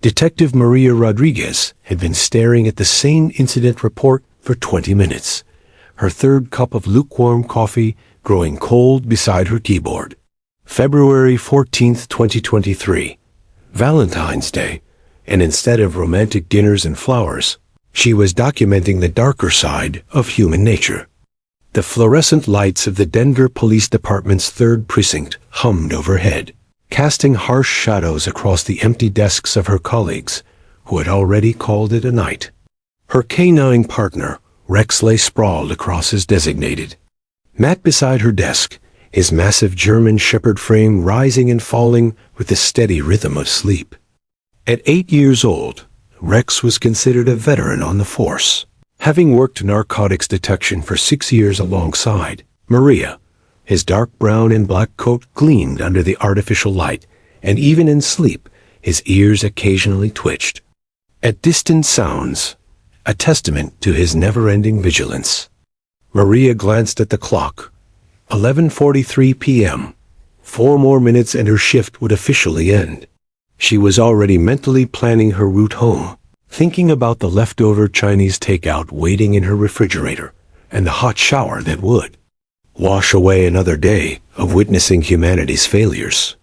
Detective Maria Rodriguez had been staring at the same incident report for 20 minutes, her third cup of lukewarm coffee growing cold beside her keyboard. February 14th, 2023. Valentine's Day, and instead of romantic dinners and flowers, she was documenting the darker side of human nature. The fluorescent lights of the Denver Police Department's 3rd Precinct hummed overhead, casting harsh shadows across the empty desks of her colleagues, who had already called it a night. Her canine partner, Rex, lay sprawled across his designated mat beside her desk, his massive German Shepherd frame rising and falling with the steady rhythm of sleep. At 8 years old, Rex was considered a veteran on the force, having worked narcotics detection for 6 years alongside Maria. His dark brown and black coat gleamed under the artificial light, and even in sleep, his ears occasionally twitched. At distant sounds, a testament to his never-ending vigilance. Maria glanced at the clock. 11:43 p.m. 4 more minutes and her shift would officially end. She was already mentally planning her route home, thinking about the leftover Chinese takeout waiting in her refrigerator, and the hot shower that would wash away another day of witnessing humanity's failures.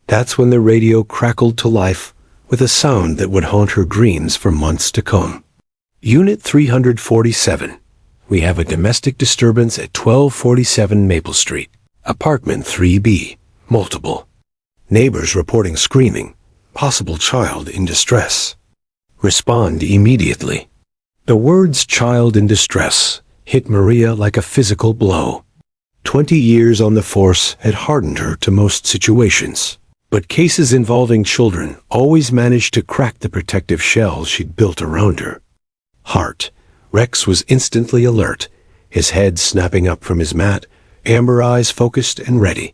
That's when the radio crackled to life with a sound that would haunt her dreams for months to come. Unit 347. We have a domestic disturbance at 1247 Maple Street. Apartment 3B. Multiple. Neighbors reporting screaming. Possible child in distress. Respond immediately. The words child in distress hit Maria like a physical blow. 20 years on the force had hardened her to most situations, but cases involving children always managed to crack the protective shell she'd built around her. Heart. Rex was instantly alert, his head snapping up from his mat, amber eyes focused and ready.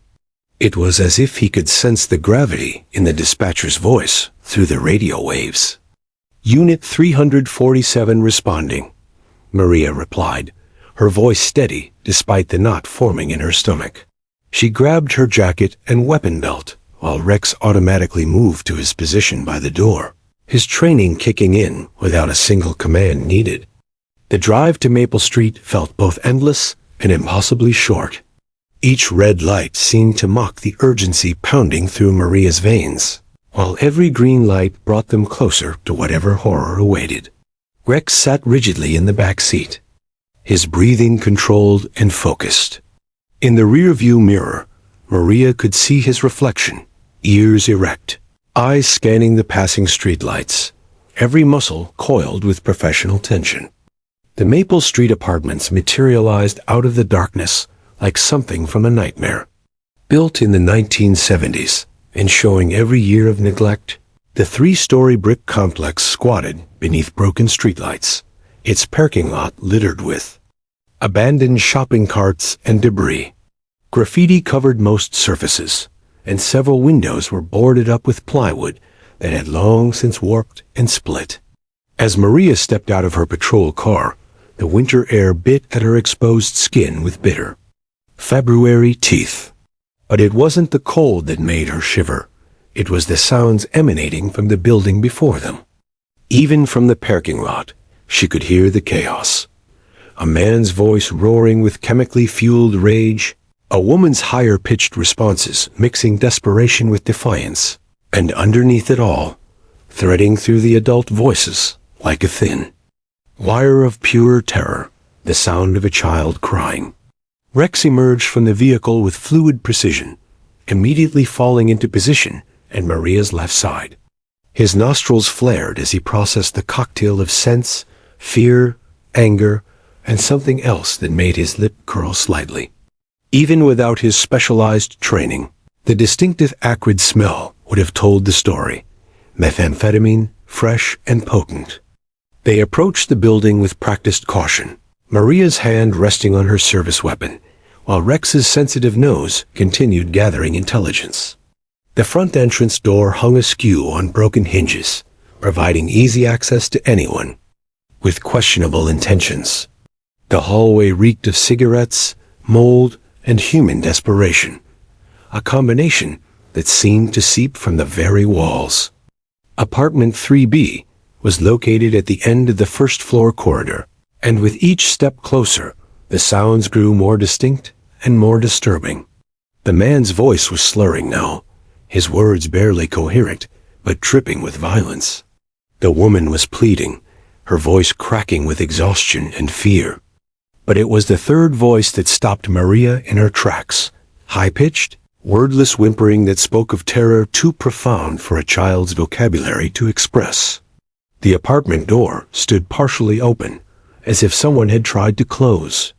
It was as if he could sense the gravity in the dispatcher's voice through the radio waves. Unit 347 responding. Maria replied, her voice steady despite the knot forming in her stomach. She grabbed her jacket and weapon belt, while Rex automatically moved to his position by the door, his training kicking in without a single command needed. The drive to Maple Street felt both endless and impossibly short. Each red light seemed to mock the urgency pounding through Maria's veins, while every green light brought them closer to whatever horror awaited. Rex sat rigidly in the back seat, his breathing controlled and focused. In the rear-view mirror, Maria could see his reflection, ears erect, eyes scanning the passing streetlights, every muscle coiled with professional tension. The Maple Street apartments materialized out of the darkness like something from a nightmare. Built in the 1970s and showing every year of neglect, the 3-story brick complex squatted beneath broken streetlights, its parking lot littered with abandoned shopping carts and debris. Graffiti covered most surfaces, and several windows were boarded up with plywood that had long since warped and split. As Maria stepped out of her patrol car, the winter air bit at her exposed skin with bitter February teeth. But it wasn't the cold that made her shiver. It was the sounds emanating from the building before them. Even from the parking lot, she could hear the chaos. A man's voice roaring with chemically fueled rage, a woman's higher-pitched responses mixing desperation with defiance, and underneath it all, threading through the adult voices like a thin wire of pure terror, the sound of a child crying. Rex emerged from the vehicle with fluid precision, immediately falling into position at Maria's left side. His nostrils flared as he processed the cocktail of scents, fear, anger, and something else that made his lip curl slightly. Even without his specialized training, the distinctive acrid smell would have told the story. Methamphetamine, fresh and potent. They approached the building with practiced caution, Maria's hand resting on her service weapon, while Rex's sensitive nose continued gathering intelligence. The front entrance door hung askew on broken hinges, providing easy access to anyone with questionable intentions. The hallway reeked of cigarettes, mold, and human desperation, a combination that seemed to seep from the very walls. Apartment 3B was located at the end of the first-floor corridor, and with each step closer, the sounds grew more distinct and more disturbing. The man's voice was slurring now, his words barely coherent, but dripping with violence. The woman was pleading, her voice cracking with exhaustion and fear. But it was the third voice that stopped Maria in her tracks, high-pitched, wordless whimpering that spoke of terror too profound for a child's vocabulary to express. The apartment door stood partially open, as if someone had tried to close.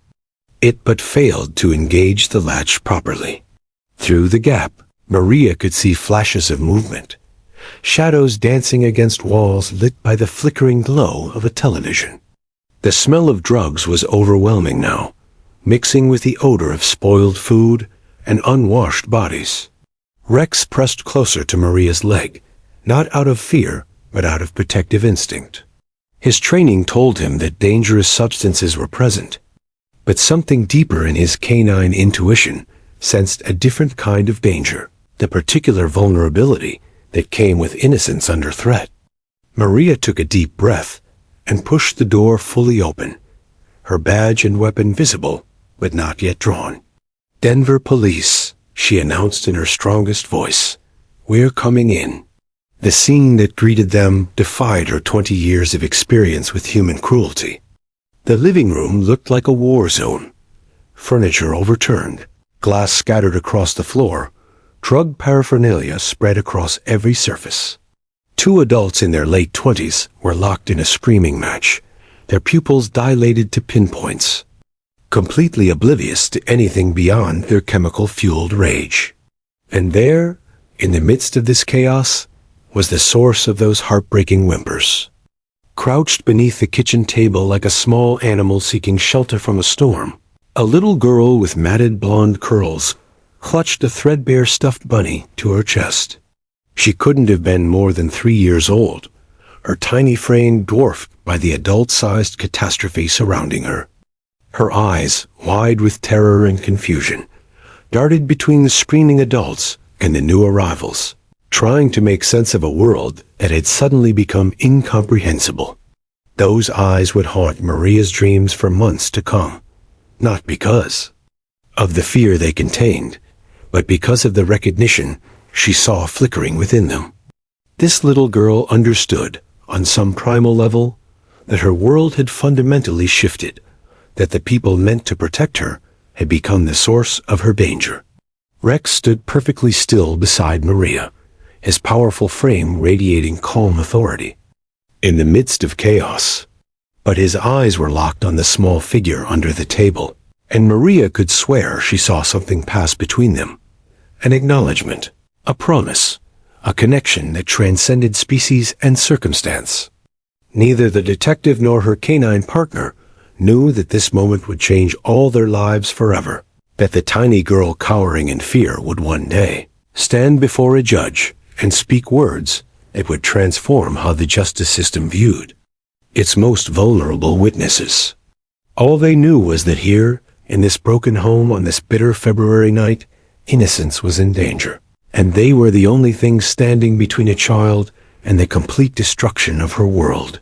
It but failed to engage the latch properly. Through the gap, Maria could see flashes of movement, shadows dancing against walls lit by the flickering glow of a television. The smell of drugs was overwhelming now, mixing with the odor of spoiled food and unwashed bodies. Rex pressed closer to Maria's leg, not out of fear, but out of protective instinct. His training told him that dangerous substances were present, but something deeper in his canine intuition sensed a different kind of danger, the particular vulnerability that came with innocence under threat. Maria took a deep breath and pushed the door fully open, her badge and weapon visible, but not yet drawn. "Denver Police," she announced in her strongest voice. "We're coming in." The scene that greeted them defied her 20 years of experience with human cruelty. The living room looked like a war zone. Furniture overturned, glass scattered across the floor, drug paraphernalia spread across every surface. Two adults in their late 20s were locked in a screaming match, their pupils dilated to pinpoints, completely oblivious to anything beyond their chemical-fueled rage. And there, in the midst of this chaos, was the source of those heartbreaking whimpers. Crouched beneath the kitchen table like a small animal seeking shelter from a storm, a little girl with matted blonde curls clutched a threadbare stuffed bunny to her chest. She couldn't have been more than 3 years old, her tiny frame dwarfed by the adult-sized catastrophe surrounding her. Her eyes, wide with terror and confusion, darted between the screaming adults and the new arrivals, trying to make sense of a world that had suddenly become incomprehensible. Those eyes would haunt Maria's dreams for months to come, not because of the fear they contained, but because of the recognition she saw flickering within them. This little girl understood, on some primal level, that her world had fundamentally shifted, that the people meant to protect her had become the source of her danger. Rex stood perfectly still beside Maria, his powerful frame radiating calm authority, in the midst of chaos. But his eyes were locked on the small figure under the table, and Maria could swear she saw something pass between them. An acknowledgement, a promise, a connection that transcended species and circumstance. Neither the detective nor her canine partner knew that this moment would change all their lives forever, that the tiny girl cowering in fear would one day stand before a judge and speak words that would transform how the justice system viewed its most vulnerable witnesses. All they knew was that here, in this broken home on this bitter February night, innocence was in danger, and they were the only things standing between a child and the complete destruction of her world.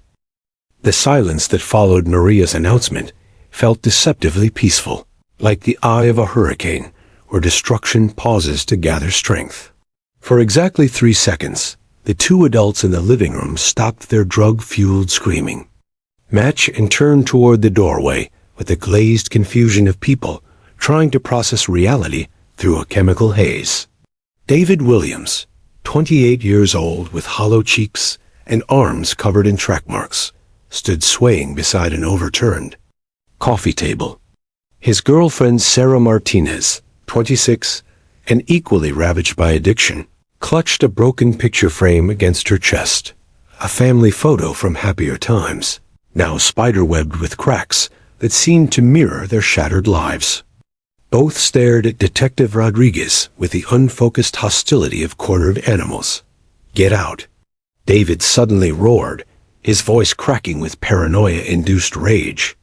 The silence that followed Maria's announcement felt deceptively peaceful, like the eye of a hurricane where destruction pauses to gather strength. For exactly 3 seconds, the two adults in the living room stopped their drug-fueled screaming, matched and turned toward the doorway with the glazed confusion of people trying to process reality through a chemical haze. David Williams, 28 years old with hollow cheeks and arms covered in track marks, stood swaying beside an overturned coffee table. His girlfriend Sarah Martinez, 26, and equally ravaged by addiction, clutched a broken picture frame against her chest, a family photo from happier times, now spiderwebbed with cracks that seemed to mirror their shattered lives. Both stared at Detective Rodriguez with the unfocused hostility of cornered animals. "Get out!" David suddenly roared, his voice cracking with paranoia-induced rage.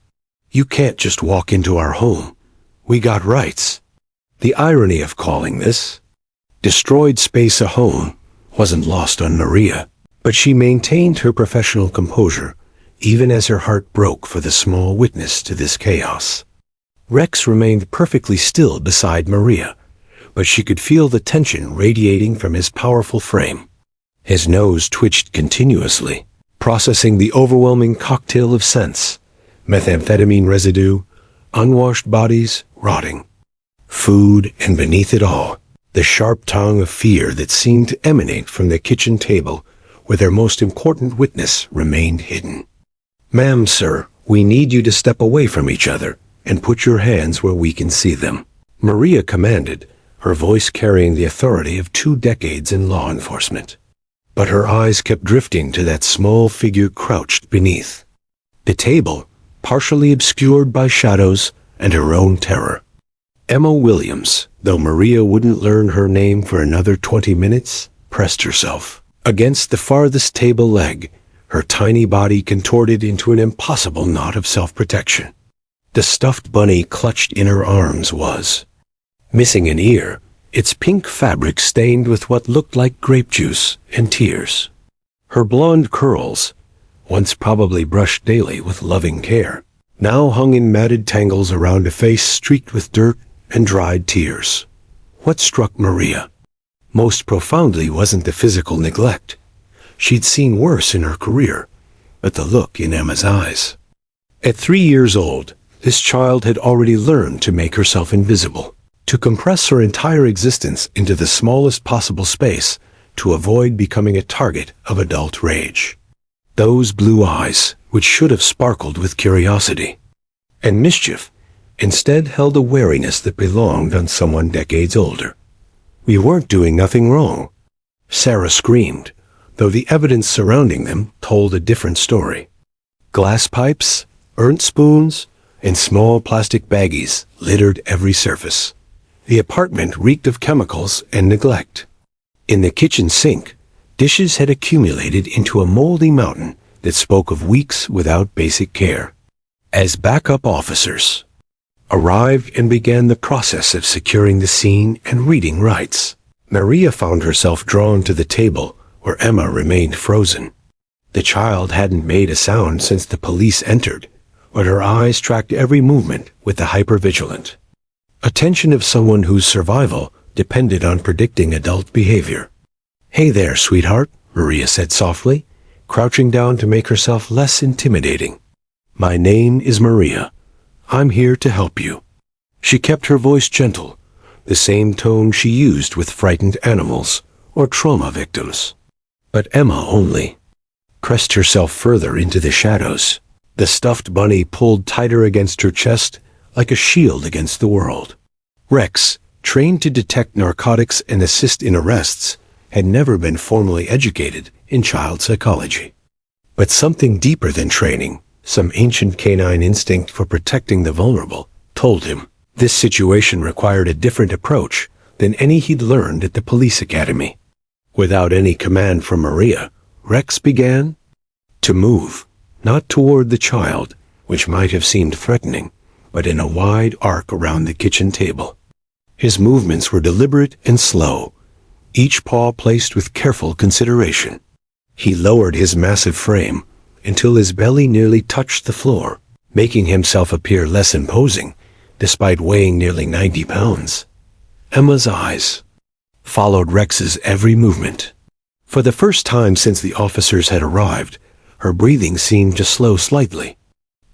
"You can't just walk into our home. We got rights." The irony of calling this destroyed space a home wasn't lost on Maria. But she maintained her professional composure, even as her heart broke for the small witness to this chaos. Rex remained perfectly still beside Maria, but she could feel the tension radiating from his powerful frame. His nose twitched continuously, processing the overwhelming cocktail of scents: methamphetamine residue, unwashed bodies rotting, food, and beneath it all, the sharp tongue of fear that seemed to emanate from the kitchen table where their most important witness remained hidden. "Ma'am, sir, we need you to step away from each other and put your hands where we can see them," Maria commanded, her voice carrying the authority of 2 decades in law enforcement. But her eyes kept drifting to that small figure crouched beneath the table, partially obscured by shadows and her own terror. Emma Williams, though Maria wouldn't learn her name for another 20 minutes, pressed herself against the farthest table leg, her tiny body contorted into an impossible knot of self-protection. The stuffed bunny clutched in her arms was missing an ear, its pink fabric stained with what looked like grape juice and tears. Her blonde curls, once probably brushed daily with loving care, now hung in matted tangles around a face streaked with dirt and dried tears. What struck Maria most profoundly wasn't the physical neglect. She'd seen worse in her career, but the look in Emma's eyes. At 3 years old, this child had already learned to make herself invisible, to compress her entire existence into the smallest possible space to avoid becoming a target of adult rage. Those blue eyes, which should have sparkled with curiosity and mischief, instead held a wariness that belonged on someone decades older. "We weren't doing nothing wrong," Sarah screamed, though the evidence surrounding them told a different story. Glass pipes, burnt spoons, and small plastic baggies littered every surface. The apartment reeked of chemicals and neglect. In the kitchen sink, dishes had accumulated into a moldy mountain that spoke of weeks without basic care. As backup officers arrived and began the process of securing the scene and reading rights, Maria found herself drawn to the table where Emma remained frozen. The child hadn't made a sound since the police entered, but her eyes tracked every movement with the hypervigilant attention of someone whose survival depended on predicting adult behavior. "Hey there, sweetheart," Maria said softly, crouching down to make herself less intimidating. "My name is Maria. I'm here to help you." She kept her voice gentle, the same tone she used with frightened animals or trauma victims. But Emma only pressed herself further into the shadows. The stuffed bunny pulled tighter against her chest, like a shield against the world. Rex, trained to detect narcotics and assist in arrests, had never been formally educated in child psychology. But something deeper than training, some ancient canine instinct for protecting the vulnerable, told him this situation required a different approach than any he'd learned at the police academy. Without any command from Maria, Rex began to move, not toward the child, which might have seemed threatening, but in a wide arc around the kitchen table. His movements were deliberate and slow, each paw placed with careful consideration. He lowered his massive frame until his belly nearly touched the floor, making himself appear less imposing, despite weighing nearly 90 pounds. Emma's eyes followed Rex's every movement. For the first time since the officers had arrived, her breathing seemed to slow slightly.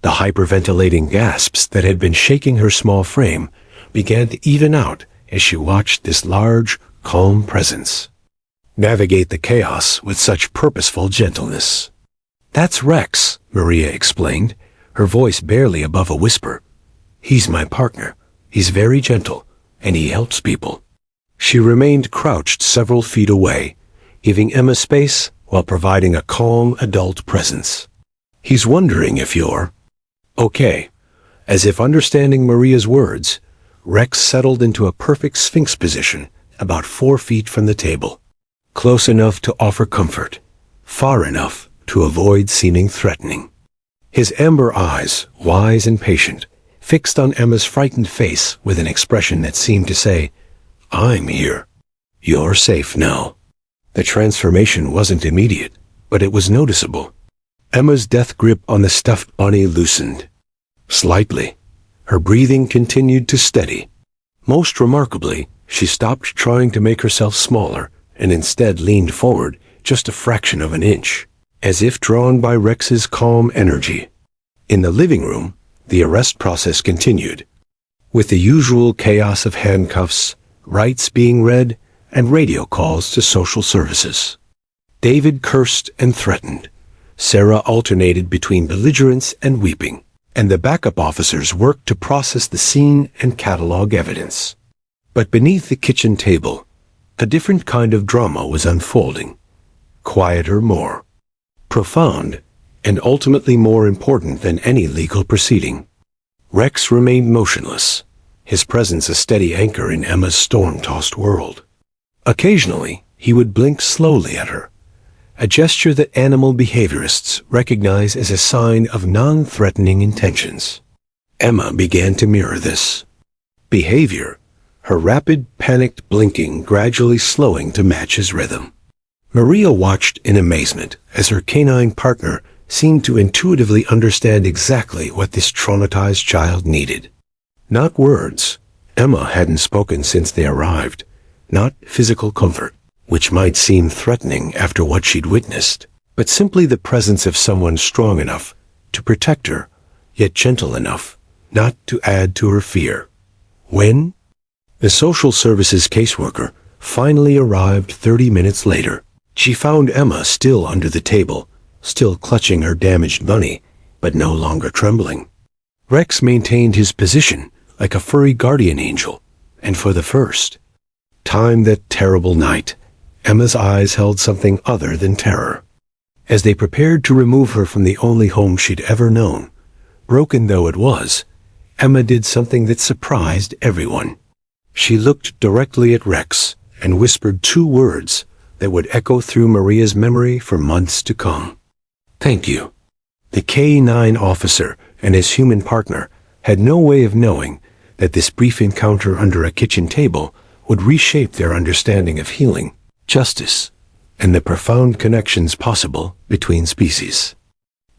The hyperventilating gasps that had been shaking her small frame began to even out as she watched this large, calm presence navigate the chaos with such purposeful gentleness. "That's Rex," Maria explained, her voice barely above a whisper. "He's my partner. He's very gentle, and he helps people." She remained crouched several feet away, giving Emma space while providing a calm adult presence. "He's wondering if you're okay." As if understanding Maria's words, Rex settled into a perfect sphinx position about 4 feet from the table, close enough to offer comfort, far enough to avoid seeming threatening. His amber eyes, wise and patient, fixed on Emma's frightened face with an expression that seemed to say, "I'm here. You're safe now." The transformation wasn't immediate, but it was noticeable. Emma's death grip on the stuffed bunny loosened. Slightly. Her breathing continued to steady. Most remarkably, she stopped trying to make herself smaller and instead leaned forward just a fraction of an inch, as if drawn by Rex's calm energy. In the living room, the arrest process continued, with the usual chaos of handcuffs, rights being read, and radio calls to social services. David cursed and threatened. Sarah alternated between belligerence and weeping, and the backup officers worked to process the scene and catalog evidence. But beneath the kitchen table, a different kind of drama was unfolding. Quieter, more profound, and ultimately more important than any legal proceeding. Rex remained motionless, his presence a steady anchor in Emma's storm-tossed world. Occasionally, he would blink slowly at her, a gesture that animal behaviorists recognize as a sign of non-threatening intentions. Emma began to mirror this behavior, her rapid, panicked blinking gradually slowing to match his rhythm. Maria watched in amazement as her canine partner seemed to intuitively understand exactly what this traumatized child needed. Not words. Emma hadn't spoken since they arrived. Not physical comfort, which might seem threatening after what she'd witnessed, but simply the presence of someone strong enough to protect her, yet gentle enough not to add to her fear. When? The social services caseworker finally arrived 30 minutes later. She found Emma still under the table, still clutching her damaged bunny, but no longer trembling. Rex maintained his position like a furry guardian angel, and for the first time that terrible night, Emma's eyes held something other than terror. As they prepared to remove her from the only home she'd ever known, broken though it was, Emma did something that surprised everyone. She looked directly at Rex and whispered 2 words that would echo through Maria's memory for months to come. "Thank you." The K-9 officer and his human partner had no way of knowing that this brief encounter under a kitchen table would reshape their understanding of healing, justice, and the profound connections possible between species.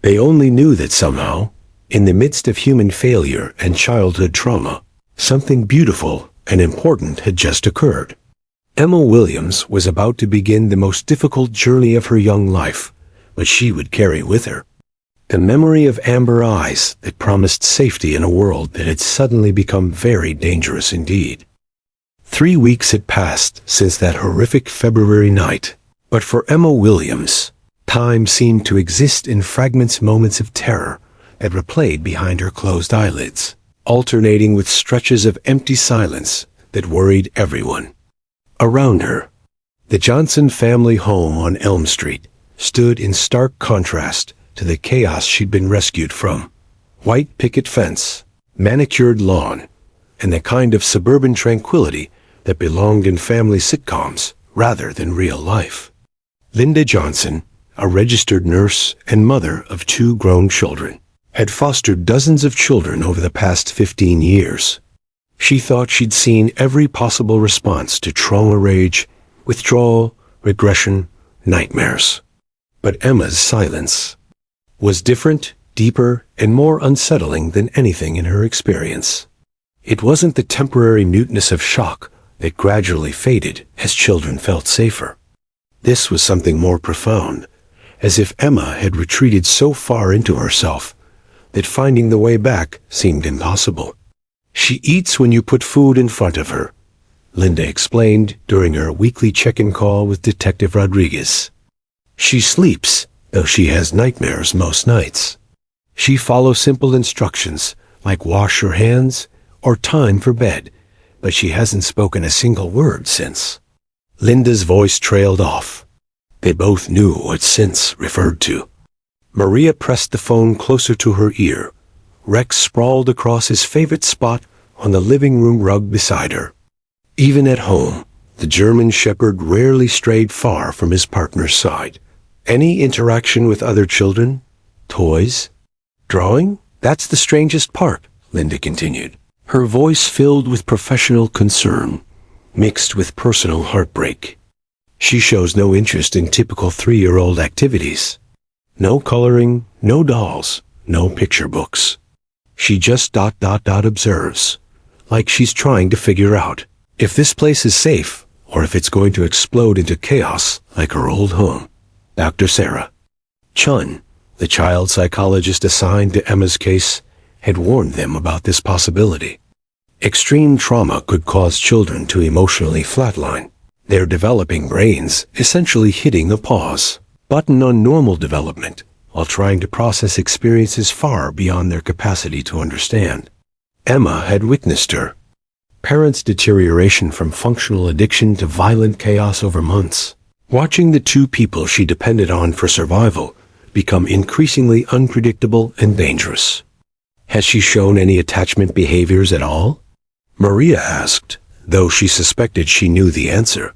They only knew that somehow, in the midst of human failure and childhood trauma, something beautiful and important had just occurred. Emma Williams was about to begin the most difficult journey of her young life, but she would carry with her the memory of amber eyes that promised safety in a world that had suddenly become very dangerous indeed. 3 weeks had passed since that horrific February night, but for Emma Williams, time seemed to exist in fragments, moments of terror that replayed behind her closed eyelids, alternating with stretches of empty silence that worried everyone. Around her, the Johnson family home on Elm Street stood in stark contrast to the chaos she'd been rescued from. White picket fence, manicured lawn, and the kind of suburban tranquility that belonged in family sitcoms rather than real life. Linda Johnson, a registered nurse and mother of 2 grown children, had fostered dozens of children over the past 15 years. She thought she'd seen every possible response to trauma rage, withdrawal, regression, nightmares. But Emma's silence was different, deeper, and more unsettling than anything in her experience. It wasn't the temporary muteness of shock that gradually faded as children felt safer. This was something more profound, as if Emma had retreated so far into herself that finding the way back seemed impossible. "She eats when you put food in front of her," Linda explained during her weekly check-in call with Detective Rodriguez. "She sleeps, though she has nightmares most nights. She follows simple instructions, like wash your hands or time for bed, but she hasn't spoken a single word since." Linda's voice trailed off. They both knew what since referred to. Maria pressed the phone closer to her ear. Rex sprawled across his favorite spot on the living room rug beside her. Even at home, the German Shepherd rarely strayed far from his partner's side. Any interaction with other children? Toys? Drawing? "That's the strangest part," Linda continued, her voice filled with professional concern, mixed with personal heartbreak. She shows no interest in typical 3-year-old activities. No coloring, no dolls, no picture books. She just observes, like she's trying to figure out if this place is safe or if it's going to explode into chaos like her old home. Dr. Sarah Chun, the child psychologist assigned to Emma's case, had warned them about this possibility. Extreme trauma could cause children to emotionally flatline, their developing brains essentially hitting a pause button on normal development while trying to process experiences far beyond their capacity to understand. Emma had witnessed her parents' deterioration from functional addiction to violent chaos over months, watching the two people she depended on for survival become increasingly unpredictable and dangerous. Has she shown any attachment behaviors at all? Maria asked, though she suspected she knew the answer.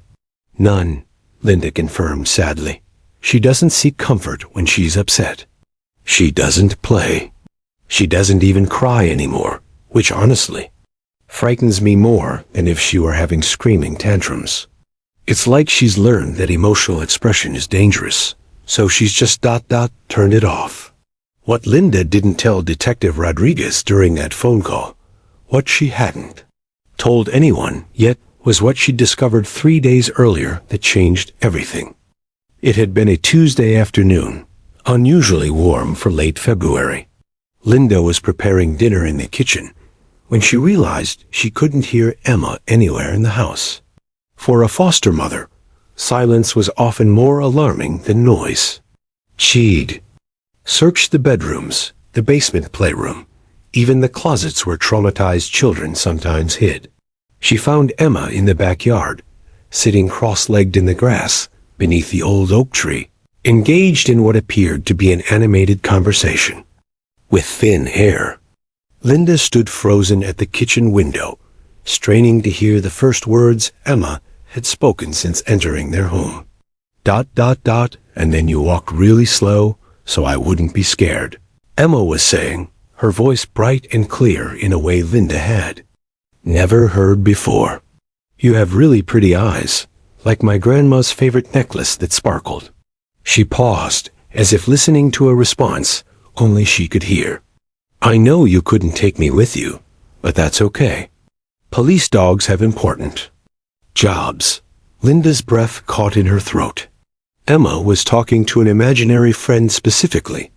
None, Linda confirmed sadly. She doesn't seek comfort when she's upset. She doesn't play. She doesn't even cry anymore, which honestly frightens me more than if she were having screaming tantrums. It's like she's learned that emotional expression is dangerous, so she's just turned it off. What Linda didn't tell Detective Rodriguez during that phone call, what she hadn't told anyone yet, was what she'd discovered 3 days earlier that changed everything. It had been a Tuesday afternoon, unusually warm for late February. Linda was preparing dinner in the kitchen when she realized she couldn't hear Emma anywhere in the house. For a foster mother, silence was often more alarming than noise. She'd searched the bedrooms, the basement playroom, even the closets where traumatized children sometimes hid. She found Emma in the backyard, sitting cross-legged in the grass beneath the old oak tree, engaged in what appeared to be an animated conversation with thin hair. Linda stood frozen at the kitchen window, straining to hear the first words Emma had spoken since entering their home. And then you walk really slow so I wouldn't be scared, Emma was saying, her voice bright and clear in a way Linda had never heard before. You have really pretty eyes, like my grandma's favorite necklace that sparkled. She paused, as if listening to a response only she could hear. I know you couldn't take me with you, but that's okay. Police dogs have important jobs. Linda's breath caught in her throat. Emma was talking to an imaginary friend specifically,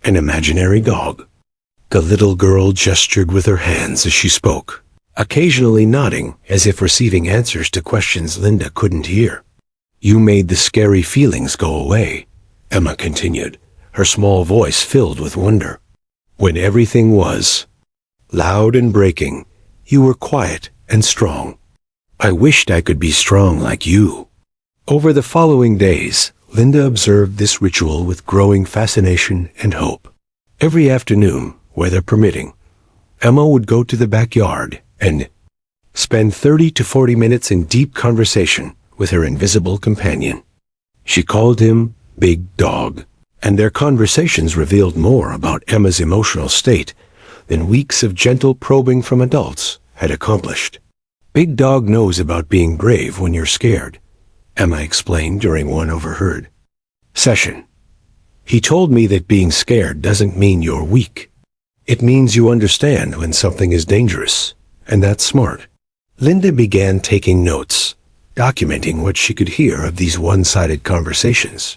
an imaginary dog. The little girl gestured with her hands as she spoke, occasionally nodding as if receiving answers to questions Linda couldn't hear. You made the scary feelings go away, Emma continued, her small voice filled with wonder. When everything was loud and breaking, you were quiet and strong. I wished I could be strong like you. Over the following days, Linda observed this ritual with growing fascination and hope. Every afternoon, weather permitting, Emma would go to the backyard and spend 30 to 40 minutes in deep conversation with her invisible companion. She called him Big Dog, and their conversations revealed more about Emma's emotional state than weeks of gentle probing from adults had accomplished. Big Dog knows about being brave when you're scared, Emma explained during one overheard session. He told me that being scared doesn't mean you're weak. It means you understand when something is dangerous, and that's smart. Linda began taking notes, documenting what she could hear of these one-sided conversations.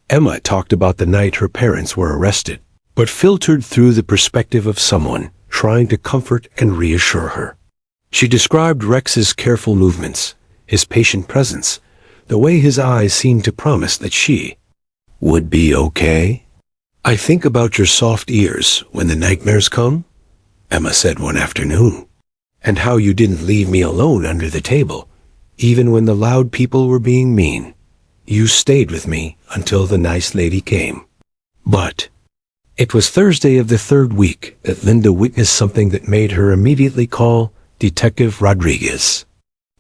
Emma talked about the night her parents were arrested, but filtered through the perspective of someone trying to comfort and reassure her. She described Rex's careful movements, his patient presence, the way his eyes seemed to promise that she would be okay. I think about your soft ears when the nightmares come, Emma said one afternoon, and how you didn't leave me alone under the table, even when the loud people were being mean. You stayed with me until the nice lady came. But it was Thursday of the third week that Linda witnessed something that made her immediately call Detective Rodriguez.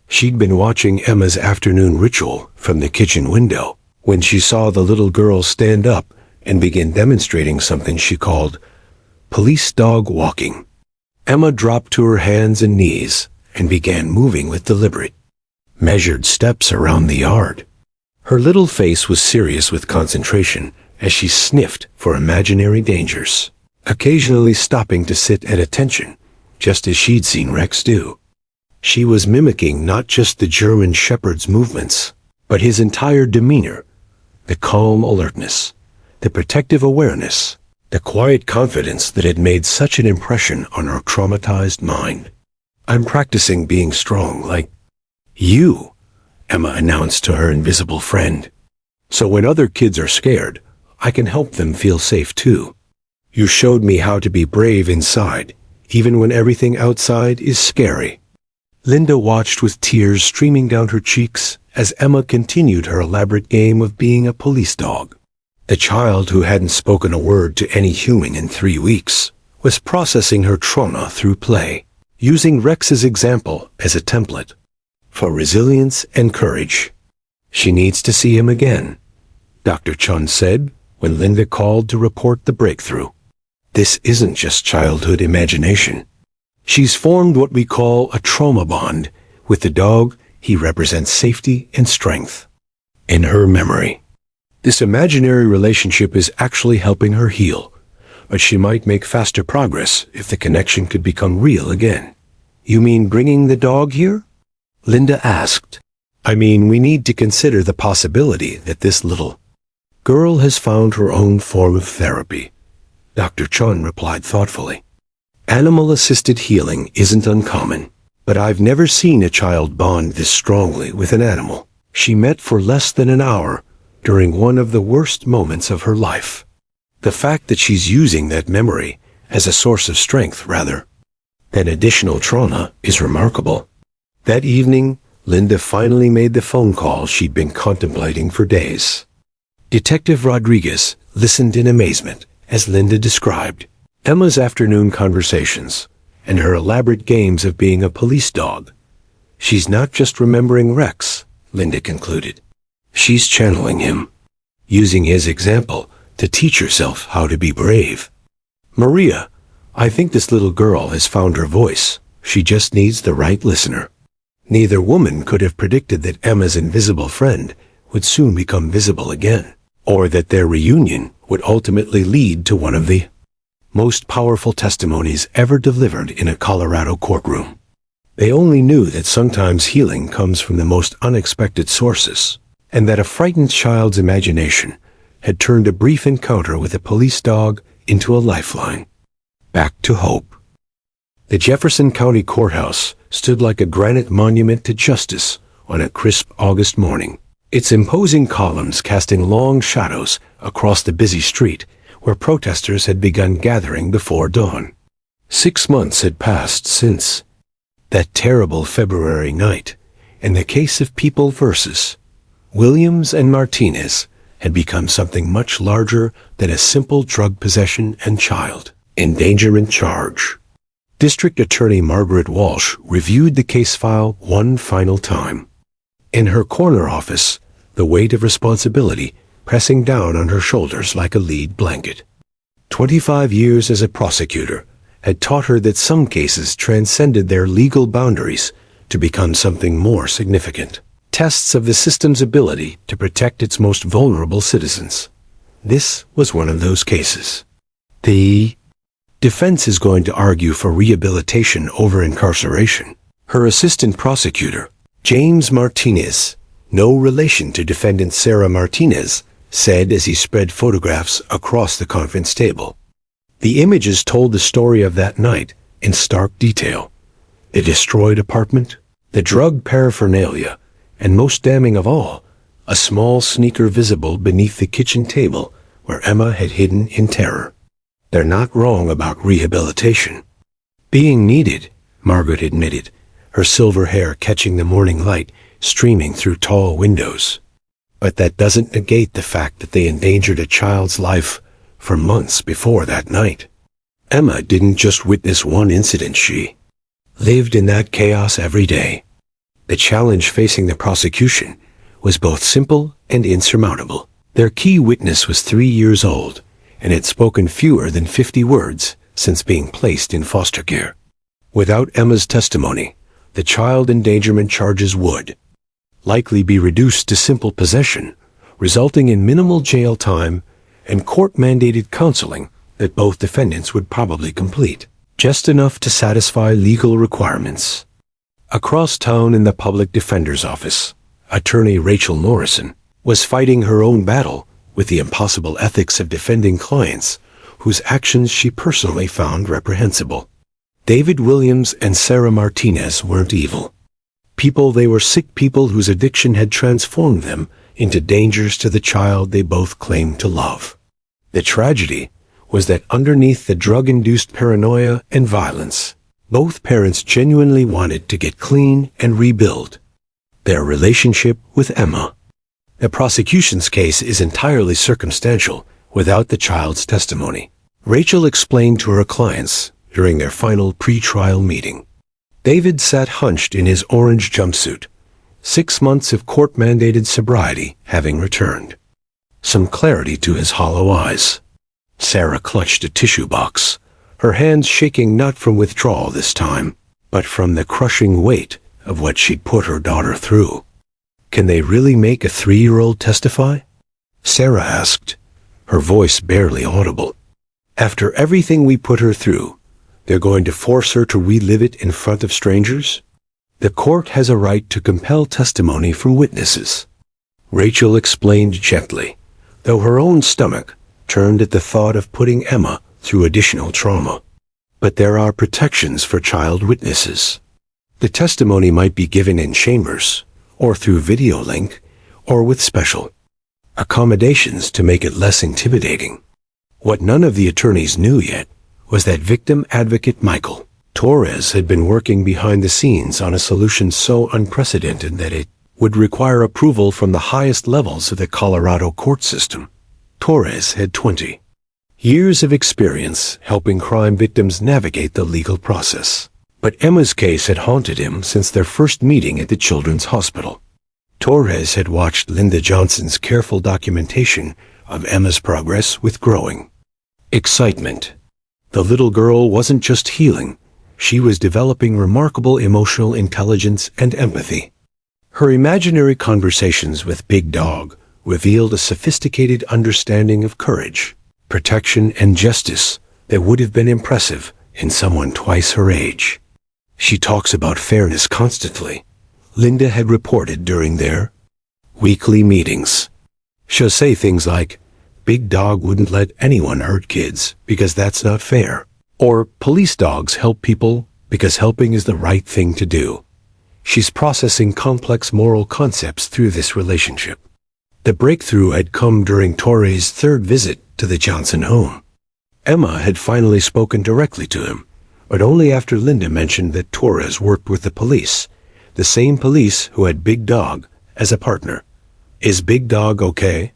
She'd been watching Emma's afternoon ritual from the kitchen window when she saw the little girl stand up and begin demonstrating something she called police dog walking. Emma dropped to her hands and knees and began moving with deliberate, measured steps around the yard. Her little face was serious with concentration as she sniffed for imaginary dangers, occasionally stopping to sit at attention, just as she'd seen Rex do. She was mimicking not just the German shepherd's movements, but his entire demeanor, the calm alertness, the protective awareness, the quiet confidence that had made such an impression on her traumatized mind. "I'm practicing being strong like you," Emma announced to her invisible friend. "So when other kids are scared, I can help them feel safe too. You showed me how to be brave inside, even when everything outside is scary." Linda watched with tears streaming down her cheeks as Emma continued her elaborate game of being a police dog. The child, who hadn't spoken a word to any human in 3 weeks, was processing her trauma through play, using Rex's example as a template for resilience and courage. "She needs to see him again," Dr. Chun said when Linda called to report the breakthrough. "This isn't just childhood imagination. She's formed what we call a trauma bond with the dog. He represents safety and strength in her memory. This imaginary relationship is actually helping her heal, but she might make faster progress if the connection could become real again." "You mean bringing the dog here?" Linda asked. "I mean, we need to consider the possibility that this little girl has found her own form of therapy," Dr. Chun replied thoughtfully. "Animal-assisted healing isn't uncommon, but I've never seen a child bond this strongly with an animal." She met for less than an hour during one of the worst moments of her life. The fact that she's using that memory as a source of strength rather than additional trauma is remarkable. That evening, Linda finally made the phone call she'd been contemplating for days. Detective Rodriguez listened in amazement as Linda described Emma's afternoon conversations and her elaborate games of being a police dog. "She's not just remembering Rex," Linda concluded. "She's channeling him, using his example to teach herself how to be brave." "Maria, I think this little girl has found her voice. She just needs the right listener." Neither woman could have predicted that Emma's invisible friend would soon become visible again, or that their reunion would ultimately lead to one of the most powerful testimonies ever delivered in a Colorado courtroom. They only knew that sometimes healing comes from the most unexpected sources, and that a frightened child's imagination had turned a brief encounter with a police dog into a lifeline back to hope. The Jefferson County Courthouse stood like a granite monument to justice on a crisp August morning, its imposing columns casting long shadows across the busy street where protesters had begun gathering before dawn. 6 months had passed since that terrible February night, and the case of People versus Williams and Martinez had become something much larger than a simple drug possession and child endangerment charge. District Attorney Margaret Walsh reviewed the case file one final time. In her corner office, the weight of responsibility pressing down on her shoulders like a lead blanket. 25 years as a prosecutor had taught her that some cases transcended their legal boundaries to become something more significant. Tests of the system's ability to protect its most vulnerable citizens. This was one of those cases. The defense is going to argue for rehabilitation over incarceration. Her assistant prosecutor, James Martinez, no relation to defendant Sarah Martinez, said as he spread photographs across the conference table. The images told the story of that night in stark detail. The destroyed apartment, the drug paraphernalia, and most damning of all, a small sneaker visible beneath the kitchen table where Emma had hidden in terror. They're not wrong about rehabilitation. Being needed, Margaret admitted, her silver hair catching the morning light streaming through tall windows. But that doesn't negate the fact that they endangered a child's life for months before that night. Emma didn't just witness one incident, she lived in that chaos every day. The challenge facing the prosecution was both simple and insurmountable. Their key witness was 3 years old and had spoken fewer than 50 words since being placed in foster care. Without Emma's testimony, the child endangerment charges would likely be reduced to simple possession, resulting in minimal jail time and court-mandated counseling that both defendants would probably complete, just enough to satisfy legal requirements. Across town in the public defender's office, attorney Rachel Norrison was fighting her own battle with the impossible ethics of defending clients whose actions she personally found reprehensible. David Williams and Sarah Martinez weren't evil. They were sick people whose addiction had transformed them into dangers to the child they both claimed to love. The tragedy was that underneath the drug-induced paranoia and violence, both parents genuinely wanted to get clean and rebuild their relationship with Emma. The prosecution's case is entirely circumstantial without the child's testimony, Rachel explained to her clients during their final pre-trial meeting. David sat hunched in his orange jumpsuit, 6 months of court-mandated sobriety having returned. Some clarity to his hollow eyes. Sarah clutched a tissue box, her hands shaking not from withdrawal this time, but from the crushing weight of what she'd put her daughter through. Can they really make a 3-year-old testify? Sarah asked, her voice barely audible. After everything we put her through, they're going to force her to relive it in front of strangers? The court has a right to compel testimony from witnesses, Rachel explained gently, though her own stomach turned at the thought of putting Emma through additional trauma. But there are protections for child witnesses. The testimony might be given in chambers, or through video link, or with special accommodations to make it less intimidating. What none of the attorneys knew yet was that victim advocate Michael Torres had been working behind the scenes on a solution so unprecedented that it would require approval from the highest levels of the Colorado court system. Torres had 20 years of experience helping crime victims navigate the legal process. But Emma's case had haunted him since their first meeting at the Children's Hospital. Torres had watched Linda Johnson's careful documentation of Emma's progress with growing excitement. The little girl wasn't just healing, she was developing remarkable emotional intelligence and empathy. Her imaginary conversations with Big Dog revealed a sophisticated understanding of courage, protection, and justice that would have been impressive in someone twice her age. She talks about fairness constantly, Linda had reported during their weekly meetings. She'll say things like, Big Dog wouldn't let anyone hurt kids because that's not fair. Or police dogs help people because helping is the right thing to do. She's processing complex moral concepts through this relationship. The breakthrough had come during Torres' 3rd visit to the Johnson home. Emma had finally spoken directly to him, but only after Linda mentioned that Torres worked with the police, the same police who had Big Dog as a partner. Is Big Dog okay?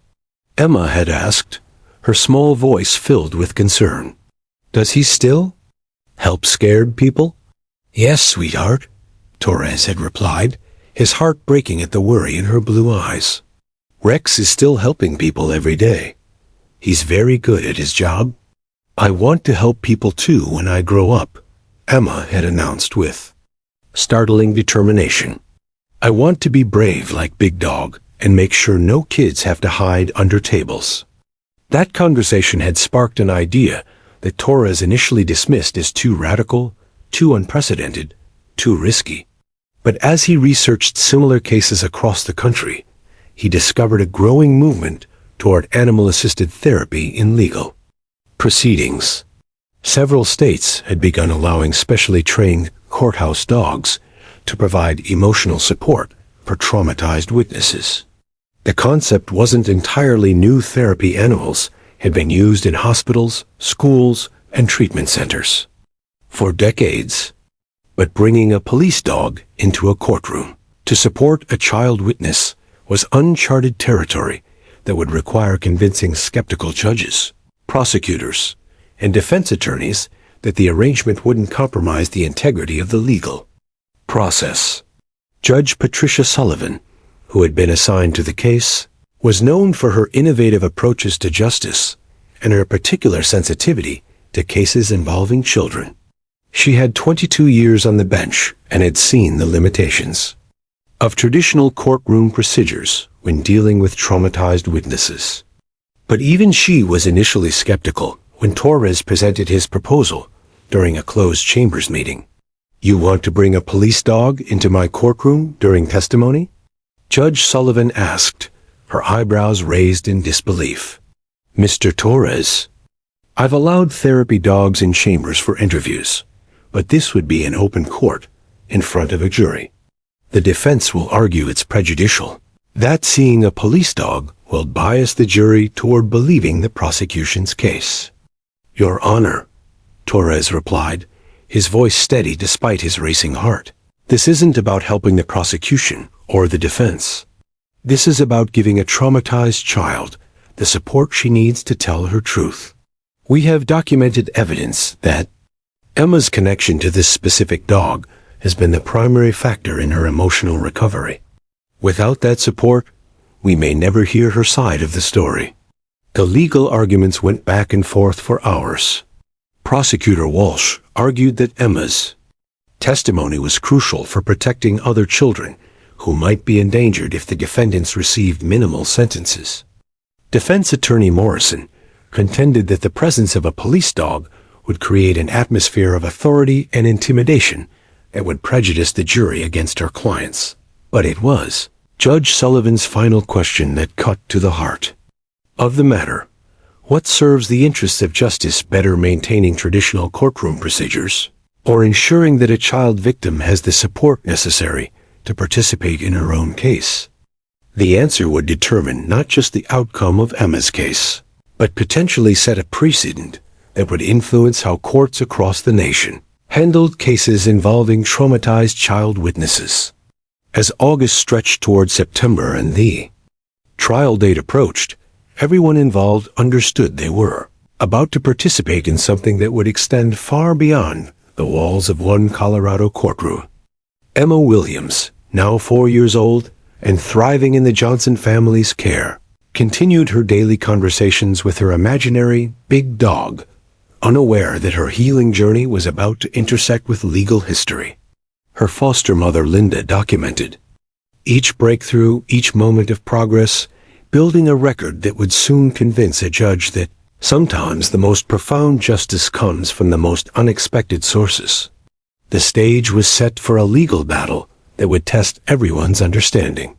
Emma had asked, her small voice filled with concern. Does he still help scared people? Yes, sweetheart, Torres had replied, his heart breaking at the worry in her blue eyes. Rex is still helping people every day. He's very good at his job. I want to help people too when I grow up, Emma had announced with startling determination. I want to be brave like Big Dog and make sure no kids have to hide under tables. That conversation had sparked an idea that Torres initially dismissed as too radical, too unprecedented, too risky. But as he researched similar cases across the country, he discovered a growing movement toward animal-assisted therapy in legal proceedings. Several states had begun allowing specially trained courthouse dogs to provide emotional support for traumatized witnesses. The concept wasn't entirely new. Therapy animals had been used in hospitals, schools, and treatment centers for decades. But bringing a police dog into a courtroom to support a child witness was uncharted territory that would require convincing skeptical judges, prosecutors, and defense attorneys that the arrangement wouldn't compromise the integrity of the legal process. Judge Patricia Sullivan, who had been assigned to the case, was known for her innovative approaches to justice and her particular sensitivity to cases involving children. She had 22 years on the bench and had seen the limitations. of traditional courtroom procedures when dealing with traumatized witnesses. But even she was initially skeptical when Torres presented his proposal during a closed chambers meeting. "You want to bring a police dog into my courtroom during testimony?" Judge Sullivan asked, her eyebrows raised in disbelief. "Mr. Torres, I've allowed therapy dogs in chambers for interviews, but this would be an open court in front of a jury. The defense will argue it's prejudicial, that seeing a police dog will bias the jury toward believing the prosecution's case." "Your Honor," Torres replied, his voice steady despite his racing heart, "this isn't about helping the prosecution or the defense. This is about giving a traumatized child the support she needs to tell her truth. We have documented evidence that Emma's connection to this specific dog has been the primary factor in her emotional recovery. Without that support, we may never hear her side of the story." The legal arguments went back and forth for hours. Prosecutor Walsh argued that Emma's testimony was crucial for protecting other children who might be endangered if the defendants received minimal sentences. Defense attorney Morrison contended that the presence of a police dog would create an atmosphere of authority and intimidation that would prejudice the jury against her clients. But it was Judge Sullivan's final question that cut to the heart of the matter. What serves the interests of justice better, maintaining traditional courtroom procedures or ensuring that a child victim has the support necessary to participate in her own case? The answer would determine not just the outcome of Emma's case, but potentially set a precedent that would influence how courts across the nation handled cases involving traumatized child witnesses. As August stretched toward September and the trial date approached, everyone involved understood they were about to participate in something that would extend far beyond the walls of one Colorado courtroom. Emma Williams, now 4 years old and thriving in the Johnson family's care, continued her daily conversations with her imaginary big dog, unaware that her healing journey was about to intersect with legal history. Her foster mother Linda documented each breakthrough, each moment of progress, building a record that would soon convince a judge that sometimes the most profound justice comes from the most unexpected sources. The stage was set for a legal battle that would test everyone's understanding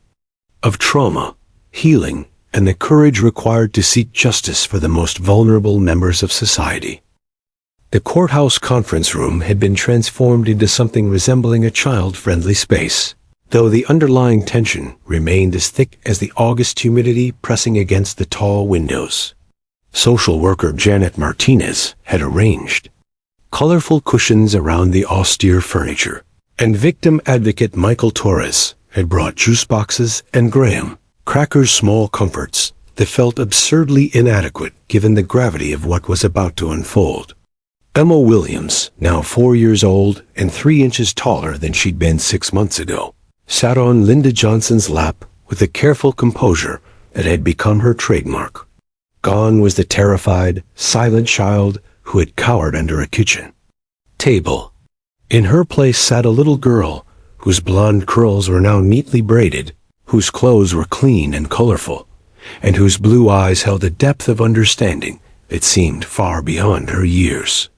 of trauma, healing, and the courage required to seek justice for the most vulnerable members of society. The courthouse conference room had been transformed into something resembling a child-friendly space, though the underlying tension remained as thick as the August humidity pressing against the tall windows. Social worker Janet Martinez had arranged colorful cushions around the austere furniture, and victim advocate Michael Torres had brought juice boxes and graham crackers, small comforts that felt absurdly inadequate given the gravity of what was about to unfold. Emma Williams, now 4 years old and 3 inches taller than she'd been 6 months ago, sat on Linda Johnson's lap with a careful composure that had become her trademark. Gone was the terrified, silent child who had cowered under a kitchen table. In her place sat a little girl whose blonde curls were now neatly braided, whose clothes were clean and colorful, and whose blue eyes held a depth of understanding that seemed far beyond her years.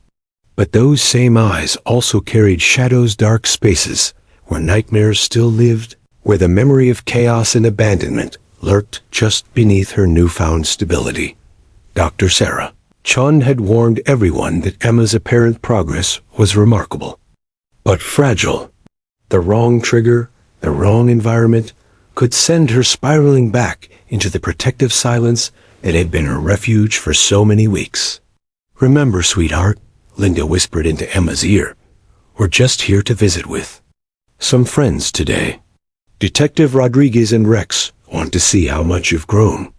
But those same eyes also carried shadows, dark spaces where nightmares still lived, where the memory of chaos and abandonment lurked just beneath her newfound stability. Dr. Sarah Chun had warned everyone that Emma's apparent progress was remarkable, but fragile. The wrong trigger, the wrong environment, could send her spiraling back into the protective silence that had been her refuge for so many weeks. "Remember, sweetheart," Linda whispered into Emma's ear, "we're just here to visit with some friends today. Detective Rodriguez and Rex want to see how much you've grown."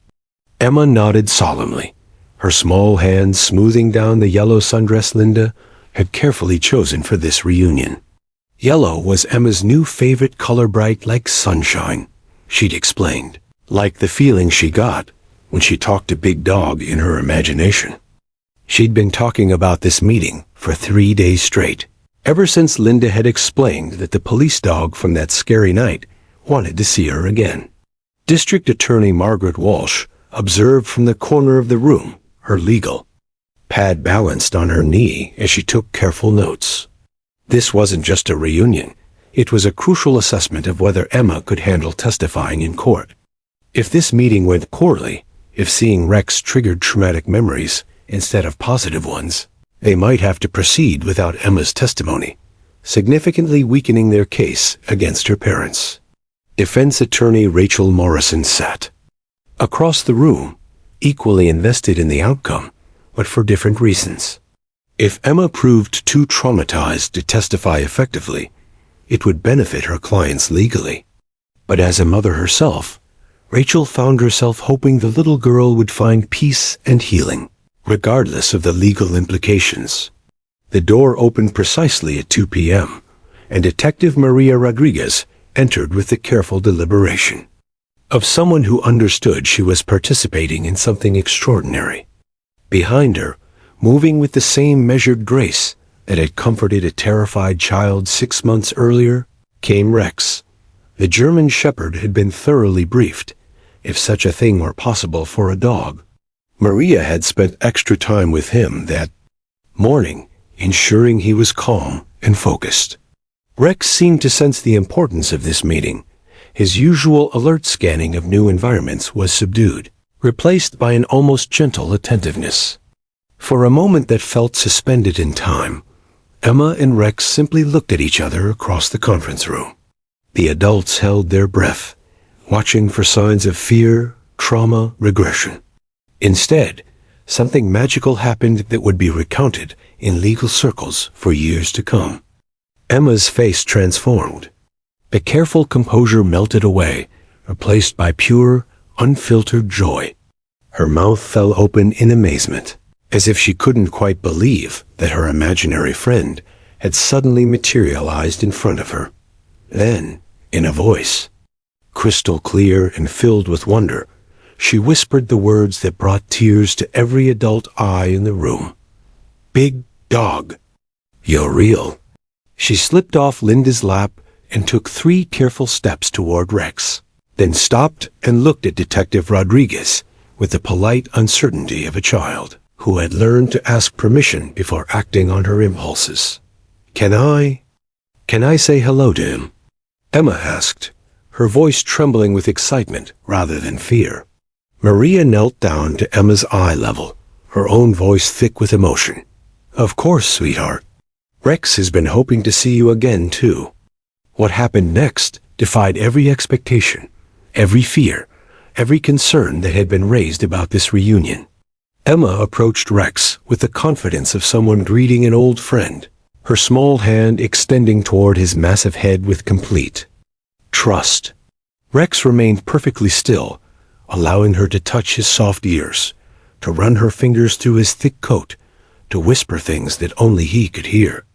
Emma nodded solemnly, her small hands smoothing down the yellow sundress Linda had carefully chosen for this reunion. Yellow was Emma's new favorite color, bright like sunshine, she'd explained, like the feeling she got when she talked to Big Dog in her imagination. She'd been talking about this meeting for 3 days straight, ever since Linda had explained that the police dog from that scary night wanted to see her again. District Attorney Margaret Walsh observed from the corner of the room, her legal pad balanced on her knee as she took careful notes. This wasn't just a reunion. It was a crucial assessment of whether Emma could handle testifying in court. If this meeting went poorly, if seeing Rex triggered traumatic memories instead of positive ones, they might have to proceed without Emma's testimony, significantly weakening their case against her parents. Defense attorney Rachel Morrison sat across the room, equally invested in the outcome, but for different reasons. If Emma proved too traumatized to testify effectively, it would benefit her clients legally. But as a mother herself, Rachel found herself hoping the little girl would find peace and healing, regardless of the legal implications. The door opened precisely at 2 p.m., and Detective Maria Rodriguez entered with the careful deliberation of someone who understood she was participating in something extraordinary. Behind her, moving with the same measured grace that had comforted a terrified child 6 months earlier, came Rex. The German shepherd had been thoroughly briefed, if such a thing were possible for a dog. Maria had spent extra time with him that morning, ensuring he was calm and focused. Rex seemed to sense the importance of this meeting. His usual alert scanning of new environments was subdued, replaced by an almost gentle attentiveness. For a moment that felt suspended in time, Emma and Rex simply looked at each other across the conference room. The adults held their breath, watching for signs of fear, trauma, regression. Instead, something magical happened that would be recounted in legal circles for years to come. Emma's face transformed. The careful composure melted away, replaced by pure, unfiltered joy. Her mouth fell open in amazement, as if she couldn't quite believe that her imaginary friend had suddenly materialized in front of her. Then, in a voice crystal clear and filled with wonder, she whispered the words that brought tears to every adult eye in the room. "Big dog, you're real." She slipped off Linda's lap and took 3 careful steps toward Rex, then stopped and looked at Detective Rodriguez with the polite uncertainty of a child who had learned to ask permission before acting on her impulses. Can I say hello to him?" Emma asked, her voice trembling with excitement rather than fear. Maria knelt down to Emma's eye level, her own voice thick with emotion. "Of course, sweetheart. Rex has been hoping to see you again, too." What happened next defied every expectation, every fear, every concern that had been raised about this reunion. Emma approached Rex with the confidence of someone greeting an old friend, her small hand extending toward his massive head with complete trust. Rex remained perfectly still, allowing her to touch his soft ears, to run her fingers through his thick coat, to whisper things that only he could hear.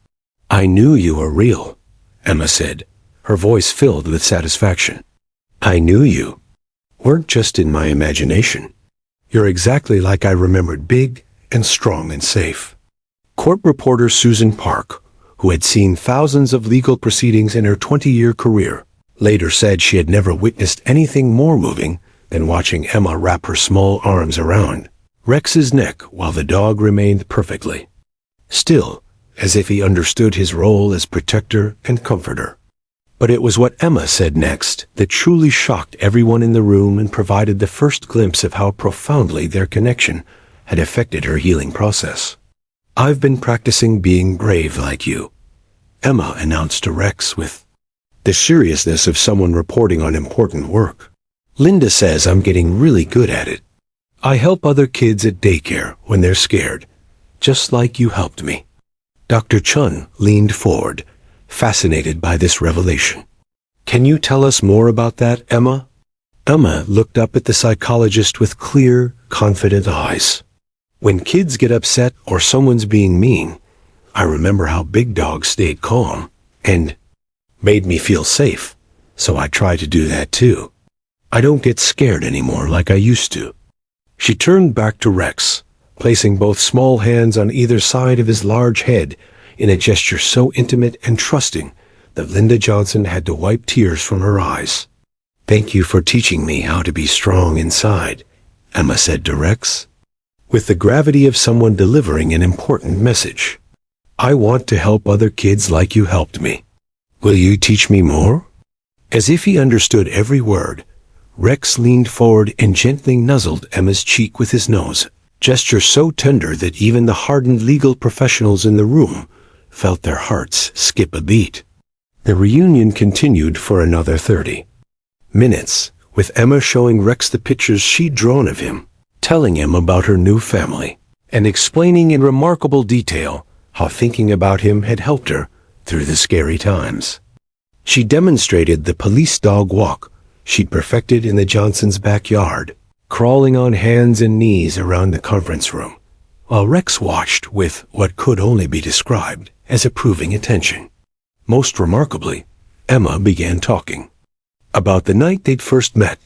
"I knew you were real," Emma said, her voice filled with satisfaction. "I knew you weren't just in my imagination. You're exactly like I remembered, big and strong and safe." Court reporter Susan Park, who had seen thousands of legal proceedings in her 20-year career, later said she had never witnessed anything more moving than watching Emma wrap her small arms around Rex's neck while the dog remained perfectly still, as if he understood his role as protector and comforter. But it was what Emma said next that truly shocked everyone in the room and provided the first glimpse of how profoundly their connection had affected her healing process. "I've been practicing being brave like you," Emma announced to Rex with the seriousness of someone reporting on important work. "Linda says I'm getting really good at it. I help other kids at daycare when they're scared, just like you helped me." Dr. Chun leaned forward, fascinated by this revelation. "Can you tell us more about that, Emma?" Emma looked up at the psychologist with clear, confident eyes. "When kids get upset or someone's being mean, I remember how Big Dog stayed calm and made me feel safe, so I try to do that too. I don't get scared anymore like I used to." She turned back to Rex, placing both small hands on either side of his large head in a gesture so intimate and trusting that Linda Johnson had to wipe tears from her eyes. "Thank you for teaching me how to be strong inside," Emma said to Rex, with the gravity of someone delivering an important message. "I want to help other kids like you helped me. Will you teach me more?" As if he understood every word, Rex leaned forward and gently nuzzled Emma's cheek with his nose, gesture so tender that even the hardened legal professionals in the room felt their hearts skip a beat. The reunion continued for another 30 minutes, with Emma showing Rex the pictures she'd drawn of him, telling him about her new family, and explaining in remarkable detail how thinking about him had helped her through the scary times. She demonstrated the police dog walk she'd perfected in the Johnsons' backyard, crawling on hands and knees around the conference room, while Rex watched with what could only be described as approving attention. Most remarkably, Emma began talking about the night they'd first met,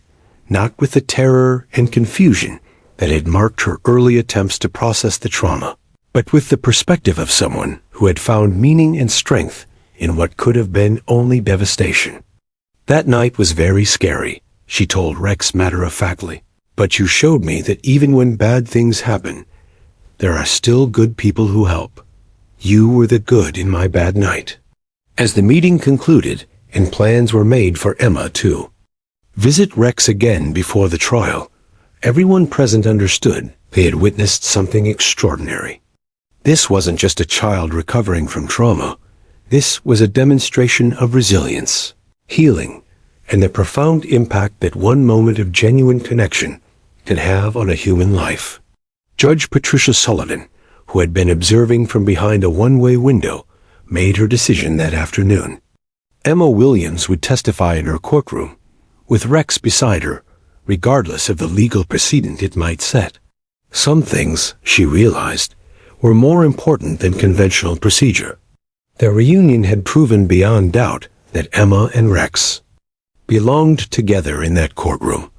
not with the terror and confusion that had marked her early attempts to process the trauma, but with the perspective of someone who had found meaning and strength in what could have been only devastation. "That night was very scary," she told Rex matter-of-factly, "but you showed me that even when bad things happen, there are still good people who help. You were the good in my bad night." As the meeting concluded, and plans were made for Emma to visit Rex again before the trial, everyone present understood they had witnessed something extraordinary. This wasn't just a child recovering from trauma. This was a demonstration of resilience, healing, and the profound impact that one moment of genuine connection can have on a human life. Judge Patricia Sullivan, who had been observing from behind a one-way window, made her decision that afternoon. Emma Williams would testify in her courtroom, with Rex beside her, regardless of the legal precedent it might set. Some things, she realized, were more important than conventional procedure. Their reunion had proven beyond doubt that Emma and Rex belonged together in that courtroom,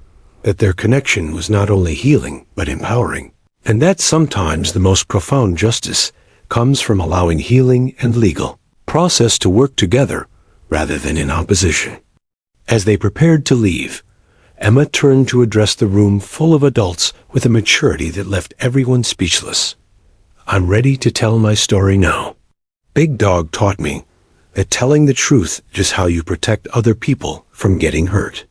that their connection was not only healing but empowering, and that sometimes the most profound justice comes from allowing healing and legal process to work together rather than in opposition. As they prepared to leave, Emma turned to address the room full of adults with a maturity that left everyone speechless. "I'm ready to tell my story now. Big Dog taught me that telling the truth is how you protect other people from getting hurt."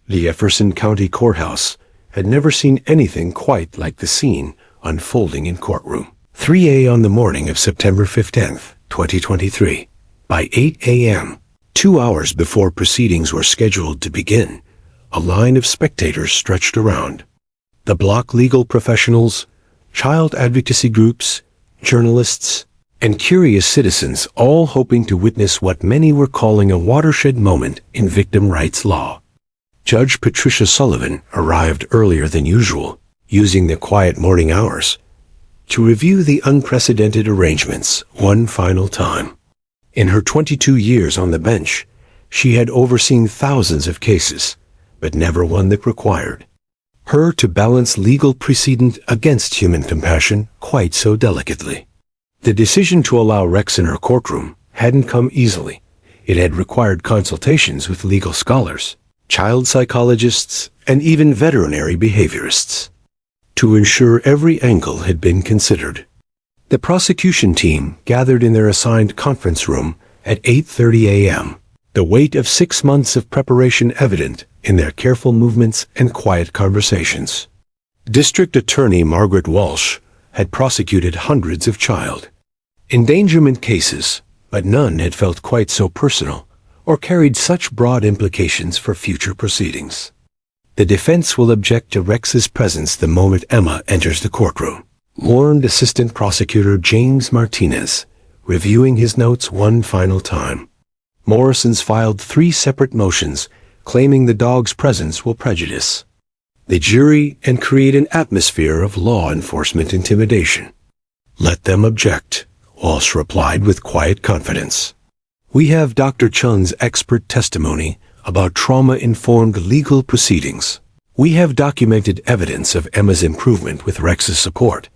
The Jefferson County Courthouse had never seen anything quite like the scene unfolding in Courtroom 3A on the morning of September 15th, 2023. By 8 a.m., 2 hours before proceedings were scheduled to begin, a line of spectators stretched around. The block legal professionals, child advocacy groups, journalists, and curious citizens, all hoping to witness what many were calling a watershed moment in victim rights law. Judge Patricia Sullivan arrived earlier than usual, using the quiet morning hours to review the unprecedented arrangements one final time. In her 22 years on the bench, she had overseen thousands of cases, but never one that required her to balance legal precedent against human compassion quite so delicately. The decision to allow Rex in her courtroom hadn't come easily. It had required consultations with legal scholars, child psychologists, and even veterinary behaviorists to ensure every angle had been considered. The prosecution team gathered in their assigned conference room at 8:30 a.m., the weight of 6 months of preparation evident in their careful movements and quiet conversations. District Attorney Margaret Walsh had prosecuted hundreds of child endangerment cases, but none had felt quite so personal or carried such broad implications for future proceedings. "The defense will object to Rex's presence the moment Emma enters the courtroom," warned Assistant Prosecutor James Martinez, reviewing his notes one final time. Morrison's filed 3 separate motions claiming the dog's presence will prejudice the jury and create an atmosphere of law enforcement intimidation. "Let them object," Walsh replied with quiet confidence. "We have Dr. Chun's expert testimony about trauma-informed legal proceedings. We have documented evidence of Emma's improvement with Rex's support.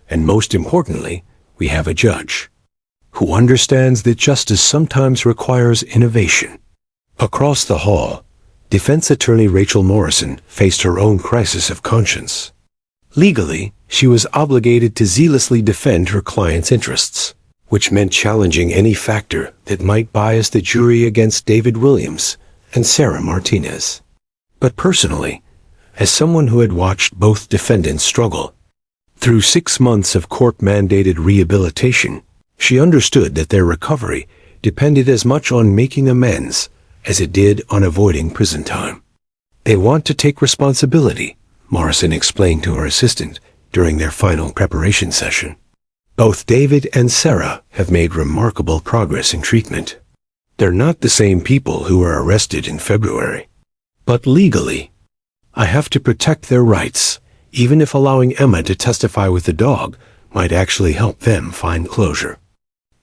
And most importantly, we have a judge who understands that justice sometimes requires innovation." Across the hall, Defense attorney Rachel Morrison faced her own crisis of conscience. Legally, she was obligated to zealously defend her client's interests, which meant challenging any factor that might bias the jury against David Williams and Sarah Martinez. But personally, as someone who had watched both defendants struggle through 6 months of court-mandated rehabilitation, she understood that their recovery depended as much on making amends as it did on avoiding prison time. They want to take responsibility, Morrison explained to her assistant during their final preparation session. Both David and Sarah have made remarkable progress in treatment. They're not the same people who were arrested in February. But legally, I have to protect their rights, even if allowing Emma to testify with the dog might actually help them find closure.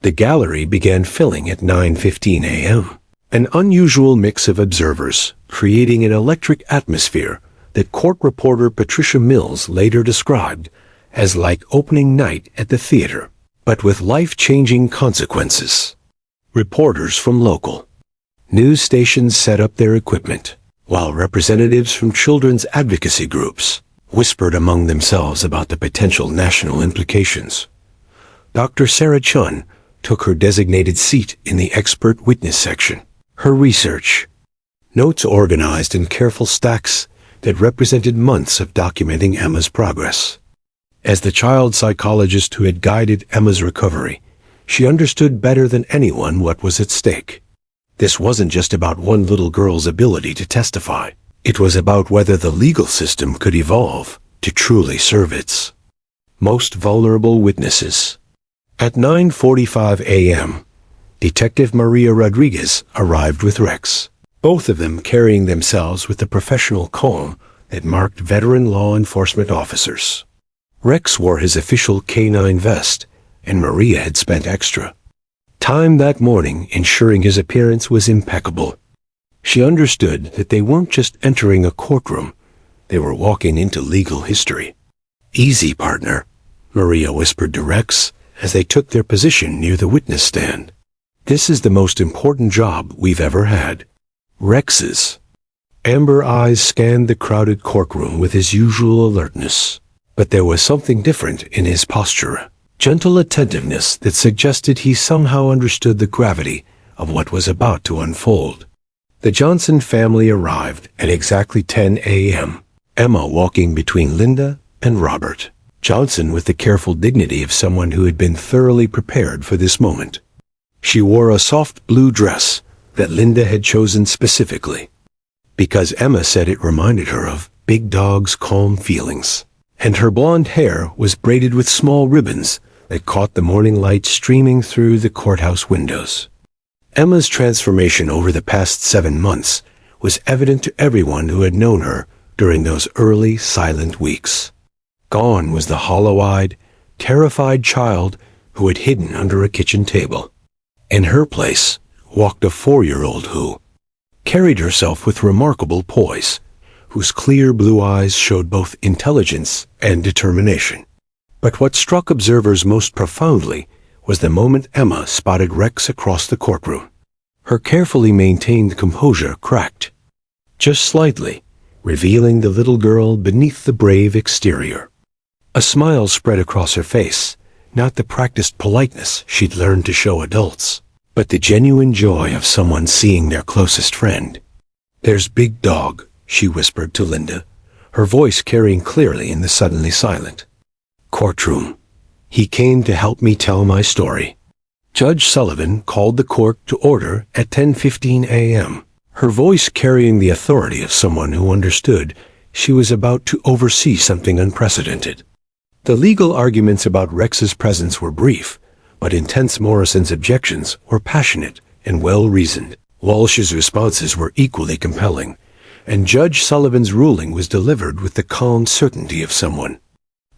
The gallery began filling at 9:15 a.m., an unusual mix of observers, creating an electric atmosphere that court reporter Patricia Mills later described as like opening night at the theater, but with life-changing consequences. Reporters from local news stations set up their equipment, while representatives from children's advocacy groups whispered among themselves about the potential national implications. Dr. Sarah Chun took her designated seat in the expert witness section. Her research, notes organized in careful stacks that represented months of documenting Emma's progress. As the child psychologist who had guided Emma's recovery, she understood better than anyone what was at stake. This wasn't just about one little girl's ability to testify. It was about whether the legal system could evolve to truly serve its most vulnerable witnesses. At 9:45 a.m., Detective Maria Rodriguez arrived with Rex, both of them carrying themselves with the professional calm that marked veteran law enforcement officers. Rex wore his official K9 vest, and Maria had spent extra time that morning ensuring his appearance was impeccable. She understood that they weren't just entering a courtroom, they were walking into legal history. "Easy, partner," Maria whispered to Rex as they took their position near the witness stand. "This is the most important job we've ever had." Rex's amber eyes scanned the crowded courtroom with his usual alertness, but there was something different in his posture, gentle attentiveness that suggested he somehow understood the gravity of what was about to unfold. The Johnson family arrived at exactly 10 a.m., Emma walking between Linda and Robert, Johnson with the careful dignity of someone who had been thoroughly prepared for this moment. She wore a soft blue dress that Linda had chosen specifically, because Emma said it reminded her of Big Dog's calm feelings, and her blonde hair was braided with small ribbons that caught the morning light streaming through the courthouse windows. Emma's transformation over the past 7 months was evident to everyone who had known her during those early, silent weeks. Gone was the hollow-eyed, terrified child who had hidden under a kitchen table. In her place walked a 4-year-old who carried herself with remarkable poise, whose clear blue eyes showed both intelligence and determination. But what struck observers most profoundly was the moment Emma spotted Rex across the courtroom. Her carefully maintained composure cracked, just slightly, revealing the little girl beneath the brave exterior. A smile spread across her face, not the practiced politeness she'd learned to show adults, but the genuine joy of someone seeing their closest friend. "There's Big Dog," she whispered to Linda, her voice carrying clearly in the suddenly silent courtroom. "He came to help me tell my story." Judge Sullivan called the court to order at 10:15 a.m., her voice carrying the authority of someone who understood she was about to oversee something unprecedented. The legal arguments about Rex's presence were brief, but intense. Morrison's objections were passionate and well-reasoned. Walsh's responses were equally compelling, and Judge Sullivan's ruling was delivered with the calm certainty of someone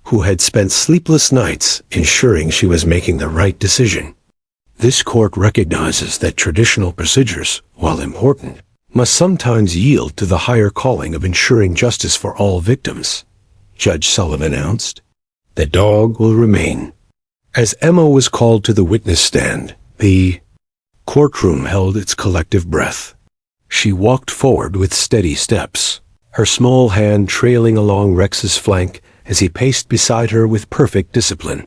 who had spent sleepless nights ensuring she was making the right decision. This court recognizes that traditional procedures, while important, must sometimes yield to the higher calling of ensuring justice for all victims, Judge Sullivan announced. "The dog will remain." As Emma was called to the witness stand, the courtroom held its collective breath. She walked forward with steady steps, her small hand trailing along Rex's flank as he paced beside her with perfect discipline.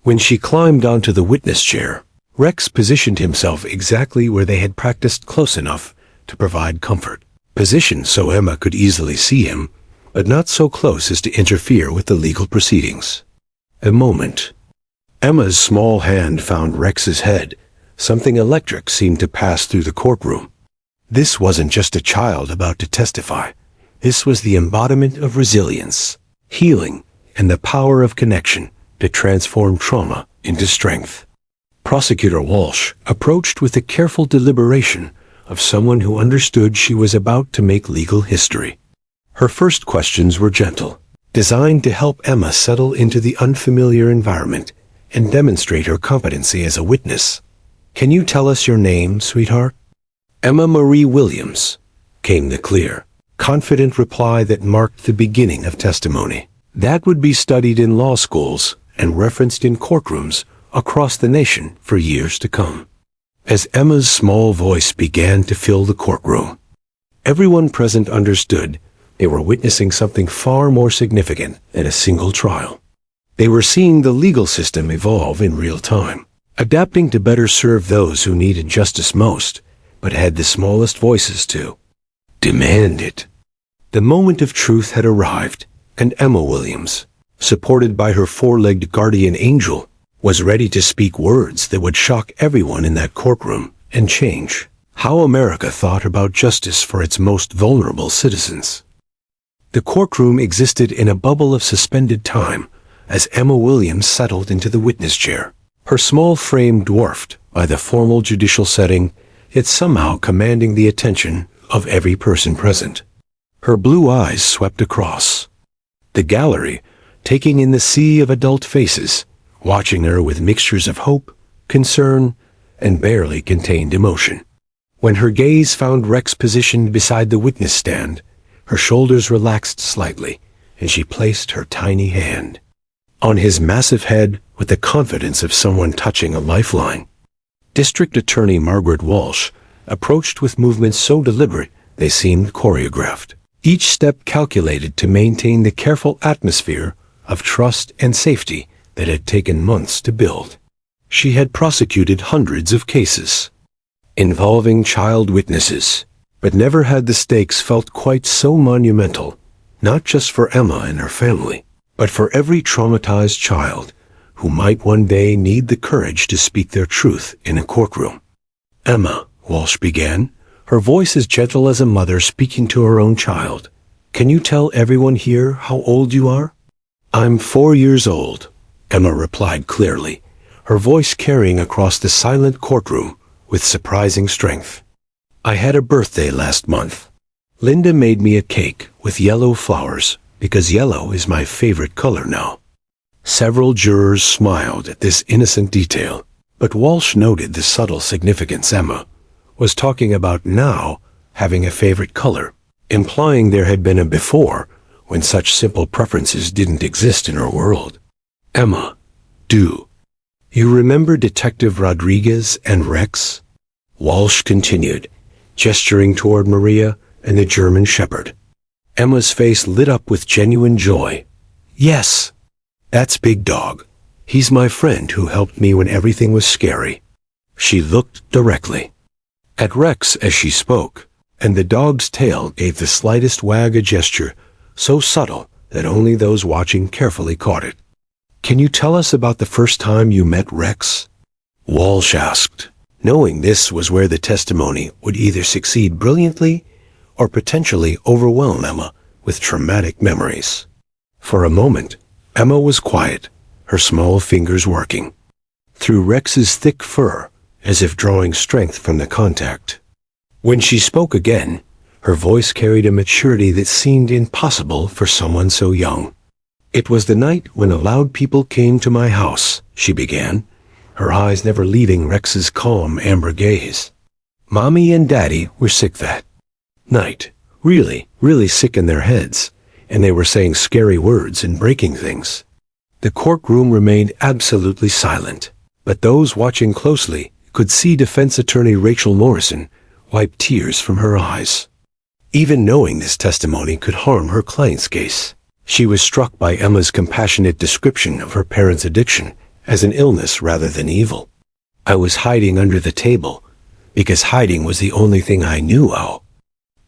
When she climbed onto the witness chair, Rex positioned himself exactly where they had practiced, close enough to provide comfort. Positioned so Emma could easily see him, but not so close as to interfere with the legal proceedings. A moment. Emma's small hand found Rex's head. Something electric seemed to pass through the courtroom. This wasn't just a child about to testify. This was the embodiment of resilience, healing, and the power of connection to transform trauma into strength. Prosecutor Walsh approached with the careful deliberation of someone who understood she was about to make legal history. Her first questions were gentle, designed to help Emma settle into the unfamiliar environment and demonstrate her competency as a witness. "Can you tell us your name, sweetheart?" "Emma Marie Williams," came the clear, confident reply that marked the beginning of testimony that would be studied in law schools and referenced in courtrooms across the nation for years to come. As Emma's small voice began to fill the courtroom, everyone present understood they were witnessing something far more significant than a single trial. They were seeing the legal system evolve in real time, adapting to better serve those who needed justice most, but had the smallest voices to demand it. The moment of truth had arrived, and Emma Williams, supported by her four-legged guardian angel, was ready to speak words that would shock everyone in that courtroom and change how America thought about justice for its most vulnerable citizens. The courtroom existed in a bubble of suspended time as Emma Williams settled into the witness chair, her small frame dwarfed by the formal judicial setting, yet somehow commanding the attention of every person present. Her blue eyes swept across the gallery, taking in the sea of adult faces, watching her with mixtures of hope, concern, and barely contained emotion. When her gaze found Rex positioned beside the witness stand, her shoulders relaxed slightly, and she placed her tiny hand on his massive head with the confidence of someone touching a lifeline. District Attorney Margaret Walsh approached with movements so deliberate they seemed choreographed, each step calculated to maintain the careful atmosphere of trust and safety that had taken months to build. She had prosecuted hundreds of cases involving child witnesses, but never had the stakes felt quite so monumental, not just for Emma and her family, but for every traumatized child who might one day need the courage to speak their truth in a courtroom. "Emma," Walsh began, her voice as gentle as a mother speaking to her own child, "can you tell everyone here how old you are?" "I'm 4 years old," Emma replied clearly, her voice carrying across the silent courtroom with surprising strength. "I had a birthday last month. Linda made me a cake with yellow flowers because yellow is my favorite color now." Several jurors smiled at this innocent detail, but Walsh noted the subtle significance. Emma was talking about now having a favorite color, implying there had been a before when such simple preferences didn't exist in her world. "Emma, do you remember Detective Rodriguez and Rex?" Walsh continued, gesturing toward Maria and the German shepherd. Emma's face lit up with genuine joy. "Yes, that's Big Dog. He's my friend who helped me when everything was scary." She looked directly at Rex as she spoke, and the dog's tail gave the slightest wag, a gesture so subtle that only those watching carefully caught it. "Can you tell us about the first time you met Rex?" Walsh asked, knowing this was where the testimony would either succeed brilliantly or potentially overwhelm Emma with traumatic memories. For a moment, Emma was quiet, her small fingers working through Rex's thick fur as if drawing strength from the contact. When she spoke again, her voice carried a maturity that seemed impossible for someone so young. "It was the night when a loud people came to my house," she began, her eyes never leaving Rex's calm amber gaze. "Mommy and Daddy were sick that night, really, really sick in their heads, and they were saying scary words and breaking things." The courtroom remained absolutely silent, but those watching closely could see defense attorney Rachel Morrison wiped tears from her eyes. Even knowing this testimony could harm her client's case, she was struck by Emma's compassionate description of her parents' addiction as an illness rather than evil. I was hiding under the table, because hiding was the only thing I knew how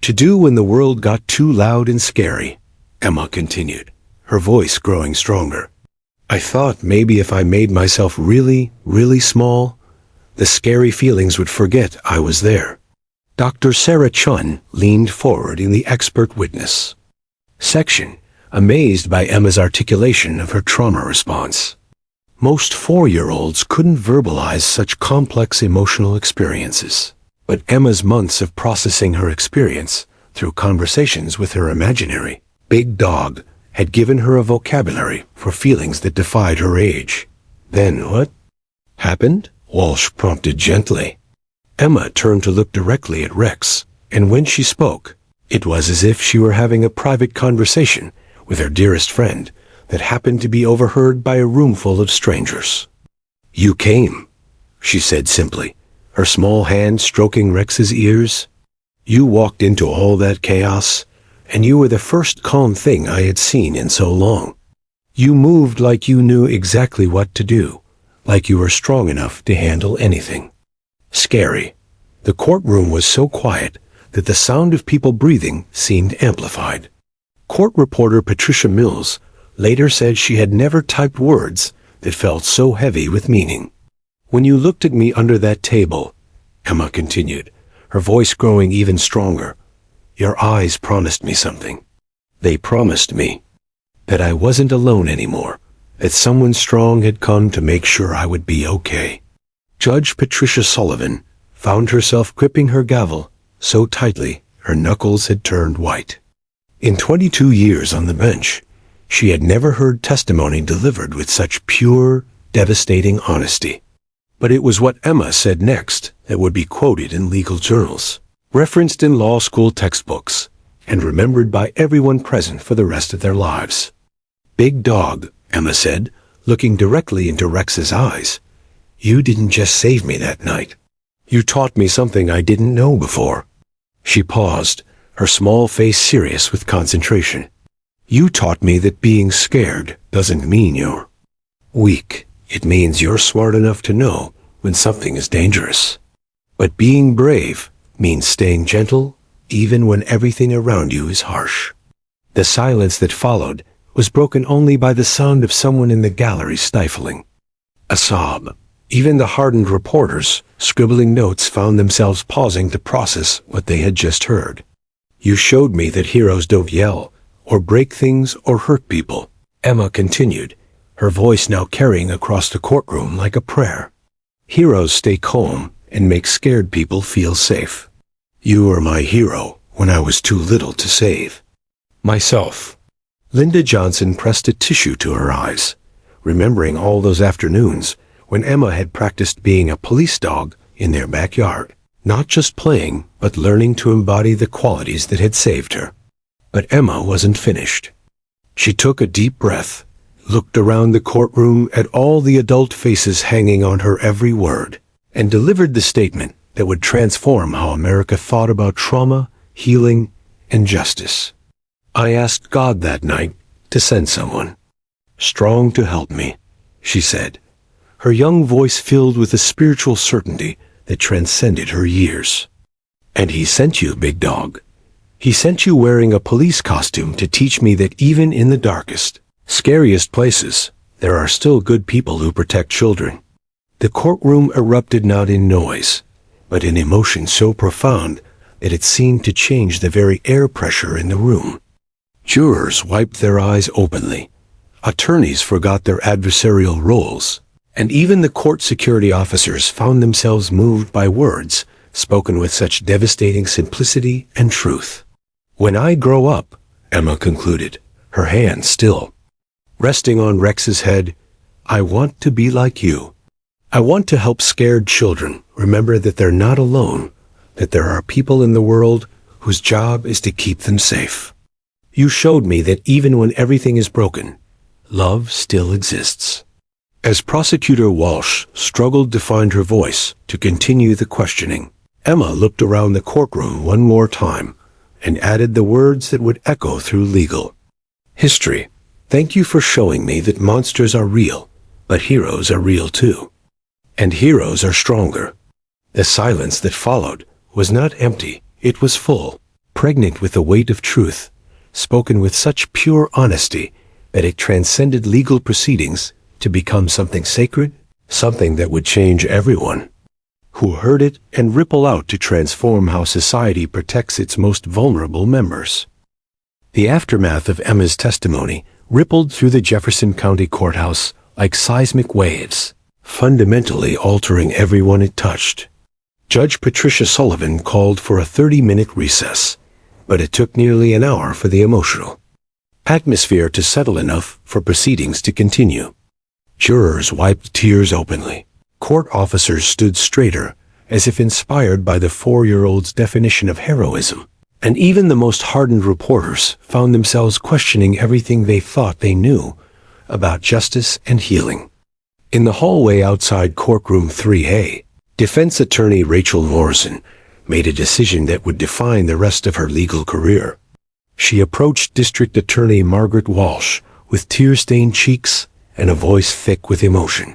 to do when the world got too loud and scary, Emma continued, her voice growing stronger. I thought maybe if I made myself really, really small, the scary feelings would forget I was there. Dr. Sarah Chun leaned forward in the expert witness section, amazed by Emma's articulation of her trauma response. Most 4-year-olds couldn't verbalize such complex emotional experiences, but Emma's months of processing her experience through conversations with her imaginary big dog had given her a vocabulary for feelings that defied her age. Then what happened? Walsh prompted gently. Emma turned to look directly at Rex, and when she spoke, it was as if she were having a private conversation with her dearest friend that happened to be overheard by a room full of strangers. You came, she said simply, her small hand stroking Rex's ears. You walked into all that chaos, and you were the first calm thing I had seen in so long. You moved like you knew exactly what to do, like you were strong enough to handle anything. Scary. The courtroom was so quiet that the sound of people breathing seemed amplified. Court reporter Patricia Mills later said she had never typed words that felt so heavy with meaning. When you looked at me under that table, Emma continued, her voice growing even stronger, your eyes promised me something. They promised me that I wasn't alone anymore, that someone strong had come to make sure I would be okay. Judge Patricia Sullivan found herself gripping her gavel so tightly her knuckles had turned white. In 22 years on the bench, she had never heard testimony delivered with such pure, devastating honesty. But it was what Emma said next that would be quoted in legal journals, referenced in law school textbooks, and remembered by everyone present for the rest of their lives. Big dog, Emma said, looking directly into Rex's eyes. You didn't just save me that night. You taught me something I didn't know before. She paused, her small face serious with concentration. You taught me that being scared doesn't mean you're weak. It means you're smart enough to know when something is dangerous. But being brave means staying gentle even when everything around you is harsh. The silence that followed was broken only by the sound of someone in the gallery stifling a sob. Even the hardened reporters, scribbling notes, found themselves pausing to process what they had just heard. You showed me that heroes don't yell, or break things, or hurt people, Emma continued, her voice now carrying across the courtroom like a prayer. Heroes stay calm and make scared people feel safe. You were my hero when I was too little to save myself. Linda Johnson pressed a tissue to her eyes, remembering all those afternoons when Emma had practiced being a police dog in their backyard, not just playing, but learning to embody the qualities that had saved her. But Emma wasn't finished. She took a deep breath, looked around the courtroom at all the adult faces hanging on her every word, and delivered the statement that would transform how America thought about trauma, healing, and justice. I asked God that night to send someone strong to help me, she said, her young voice filled with a spiritual certainty that transcended her years. And he sent you, big dog. He sent you wearing a police costume to teach me that even in the darkest, scariest places, there are still good people who protect children. The courtroom erupted not in noise, but in emotion so profound that it seemed to change the very air pressure in the room. Jurors wiped their eyes openly. Attorneys forgot their adversarial roles. And even the court security officers found themselves moved by words spoken with such devastating simplicity and truth. When I grow up, Emma concluded, her hand still resting on Rex's head, I want to be like you. I want to help scared children remember that they're not alone, that there are people in the world whose job is to keep them safe. You showed me that even when everything is broken, love still exists. As Prosecutor Walsh struggled to find her voice to continue the questioning, Emma looked around the courtroom one more time and added the words that would echo through legal history. Thank you for showing me that monsters are real, but heroes are real too. And heroes are stronger. The silence that followed was not empty, it was full, pregnant with the weight of truth, spoken with such pure honesty that it transcended legal proceedings to become something sacred, something that would change everyone who heard it and ripple out to transform how society protects its most vulnerable members. The aftermath of Emma's testimony rippled through the Jefferson County Courthouse like seismic waves, fundamentally altering everyone it touched. Judge Patricia Sullivan called for a 30-minute recess, but it took nearly an hour for the emotional atmosphere to settle enough for proceedings to continue. Jurors wiped tears openly. Court officers stood straighter, as if inspired by the 4-year-old's definition of heroism. And even the most hardened reporters found themselves questioning everything they thought they knew about justice and healing. In the hallway outside Courtroom 3A, defense attorney Rachel Morrison made a decision that would define the rest of her legal career. She approached District Attorney Margaret Walsh with tear-stained cheeks and a voice thick with emotion.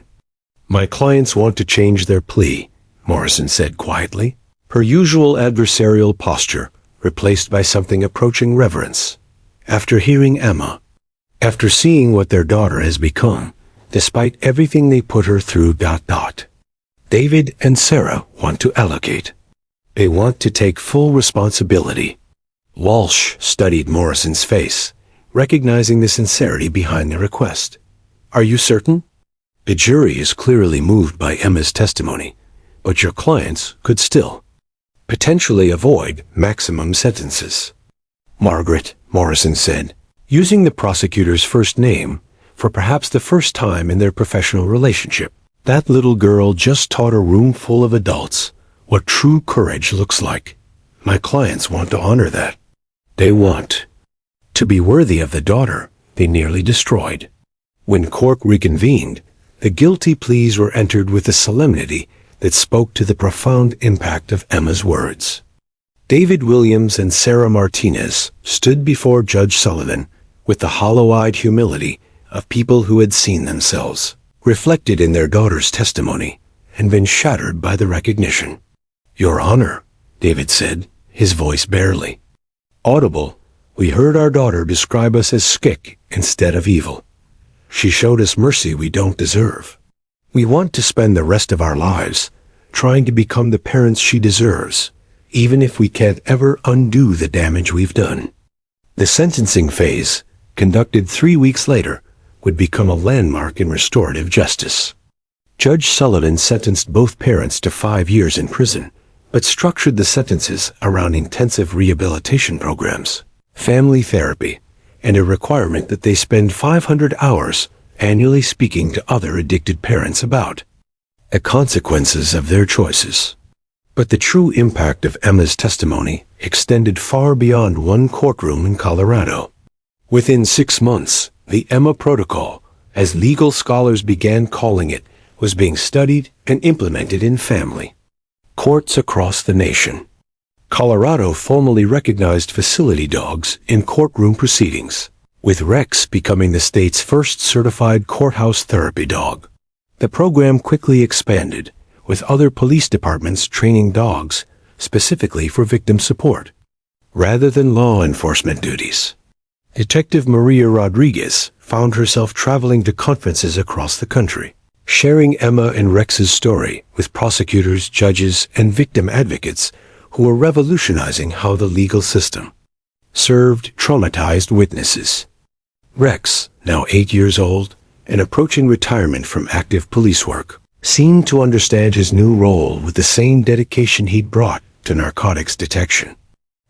My clients want to change their plea, Morrison said quietly, her usual adversarial posture replaced by something approaching reverence. After hearing Emma, after seeing what their daughter has become, despite everything they put her through, David and Sarah want to allocate. They want to take full responsibility. Walsh studied Morrison's face, recognizing the sincerity behind the request. Are you certain? The jury is clearly moved by Emma's testimony, but your clients could still potentially avoid maximum sentences. Margaret, Morrison said, using the prosecutor's first name for perhaps the first time in their professional relationship. That little girl just taught a room full of adults what true courage looks like. My clients want to honor that. They want to be worthy of the daughter they nearly destroyed. When court reconvened, the guilty pleas were entered with a solemnity that spoke to the profound impact of Emma's words. David Williams and Sarah Martinez stood before Judge Sullivan with the hollow-eyed humility of people who had seen themselves reflected in their daughter's testimony and been shattered by the recognition. Your Honor, David said, his voice barely audible, we heard our daughter describe us as skick instead of evil. She showed us mercy we don't deserve. We want to spend the rest of our lives trying to become the parents she deserves, even if we can't ever undo the damage we've done. The sentencing phase, conducted 3 weeks later, would become a landmark in restorative justice. Judge Sullivan sentenced both parents to 5 years in prison, but structured the sentences around intensive rehabilitation programs, family therapy, and a requirement that they spend 500 hours annually speaking to other addicted parents about the consequences of their choices. But the true impact of Emma's testimony extended far beyond one courtroom in Colorado. Within 6 months, the Emma Protocol, as legal scholars began calling it, was being studied and implemented in family courts across the nation. Colorado formally recognized facility dogs in courtroom proceedings, with Rex becoming the state's first certified courthouse therapy dog. The program quickly expanded, with other police departments training dogs specifically for victim support, rather than law enforcement duties. Detective Maria Rodriguez found herself traveling to conferences across the country, sharing Emma and Rex's story with prosecutors, judges, and victim advocates who were revolutionizing how the legal system served traumatized witnesses. Rex, now 8 years old and approaching retirement from active police work, seemed to understand his new role with the same dedication he'd brought to narcotics detection.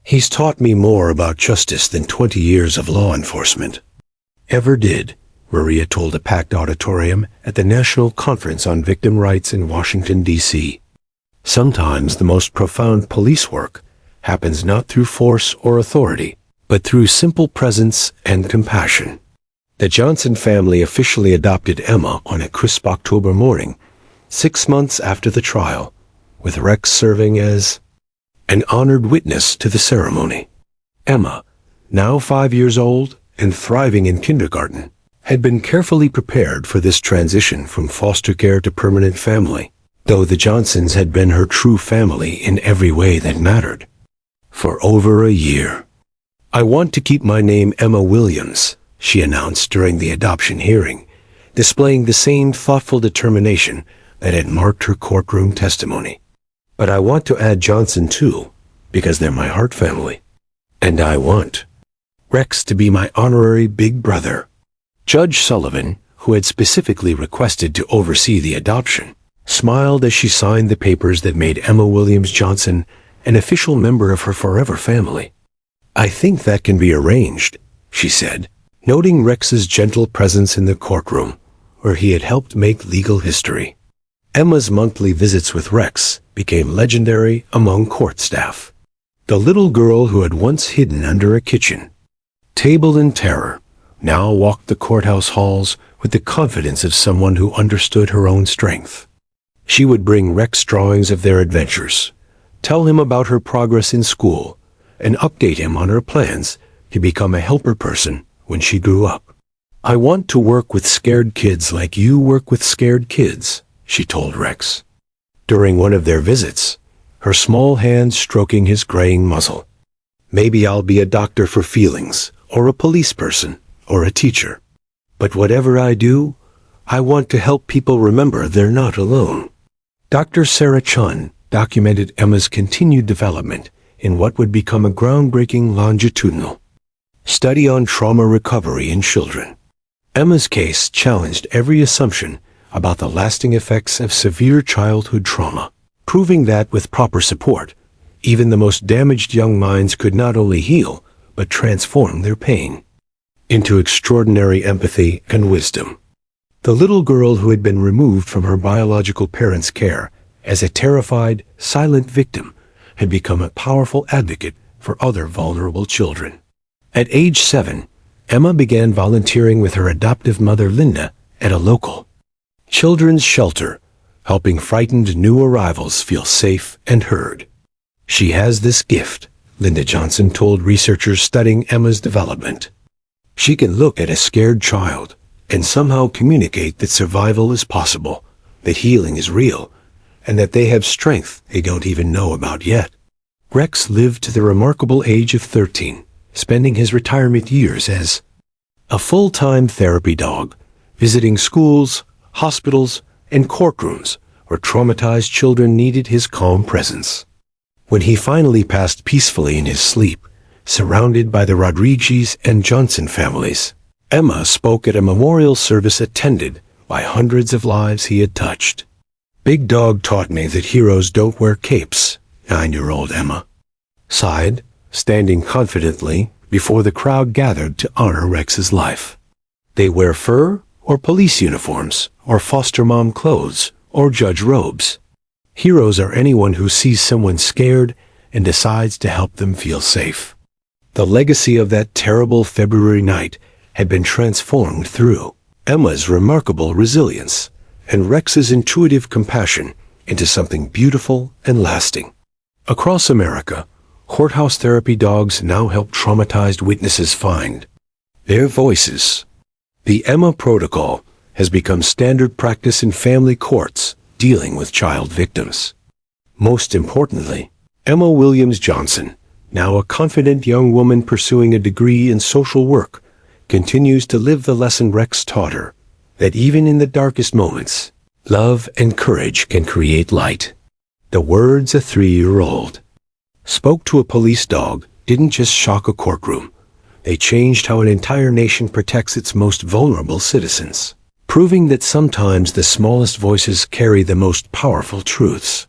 He's taught me more about justice than 20 years of law enforcement ever did, Maria told a packed auditorium at the National Conference on Victim Rights in Washington, D.C. Sometimes the most profound police work happens not through force or authority, but through simple presence and compassion. The Johnson family officially adopted Emma on a crisp October morning, 6 months after the trial, with Rex serving as an honored witness to the ceremony. Emma, now 5 years old and thriving in kindergarten, had been carefully prepared for this transition from foster care to permanent family, though the Johnsons had been her true family in every way that mattered. For over a year. "I want to keep my name Emma Williams," she announced during the adoption hearing, displaying the same thoughtful determination that had marked her courtroom testimony. "But I want to add Johnson too, because they're my heart family. And I want Rex to be my honorary big brother." Judge Sullivan, who had specifically requested to oversee the adoption, smiled as she signed the papers that made Emma Williams Johnson an official member of her forever family. "I think that can be arranged," she said, noting Rex's gentle presence in the courtroom, where he had helped make legal history. Emma's monthly visits with Rex became legendary among court staff. The little girl who had once hidden under a kitchen table in terror now walked the courthouse halls with the confidence of someone who understood her own strength. She would bring Rex drawings of their adventures, tell him about her progress in school, and update him on her plans to become a helper person when she grew up. "I want to work with scared kids like you work with scared kids," she told Rex. During one of their visits, her small hand stroking his graying muzzle. "Maybe I'll be a doctor for feelings, or a police person, or a teacher. But whatever I do, I want to help people remember they're not alone." Dr. Sarah Chun documented Emma's continued development in what would become a groundbreaking longitudinal study on trauma recovery in children. Emma's case challenged every assumption about the lasting effects of severe childhood trauma, proving that with proper support, even the most damaged young minds could not only heal, but transform their pain into extraordinary empathy and wisdom. The little girl who had been removed from her biological parents' care as a terrified, silent victim had become a powerful advocate for other vulnerable children. At age 7, Emma began volunteering with her adoptive mother Linda at a local children's shelter, helping frightened new arrivals feel safe and heard. "She has this gift," Linda Johnson told researchers studying Emma's development. "She can look at a scared child and somehow communicate that survival is possible, that healing is real, and that they have strength they don't even know about yet." Rex lived to the remarkable age of 13, spending his retirement years as a full-time therapy dog, visiting schools, hospitals, and courtrooms where traumatized children needed his calm presence. When he finally passed peacefully in his sleep, surrounded by the Rodriguez and Johnson families, Emma spoke at a memorial service attended by hundreds of lives he had touched. "Big Dog taught me that heroes don't wear capes," 9-year-old Emma sighed, standing confidently before the crowd gathered to honor Rex's life. "They wear fur or police uniforms or foster mom clothes or judge robes. Heroes are anyone who sees someone scared and decides to help them feel safe." The legacy of that terrible February night had been transformed through Emma's remarkable resilience and Rex's intuitive compassion into something beautiful and lasting. Across America, courthouse therapy dogs now help traumatized witnesses find their voices. The Emma Protocol has become standard practice in family courts dealing with child victims. Most importantly, Emma Williams Johnson, now a confident young woman pursuing a degree in social work, continues to live the lesson Rex taught her, that even in the darkest moments, love and courage can create light. The words a 3-year-old spoke to a police dog didn't just shock a courtroom. They changed how an entire nation protects its most vulnerable citizens, proving that sometimes the smallest voices carry the most powerful truths.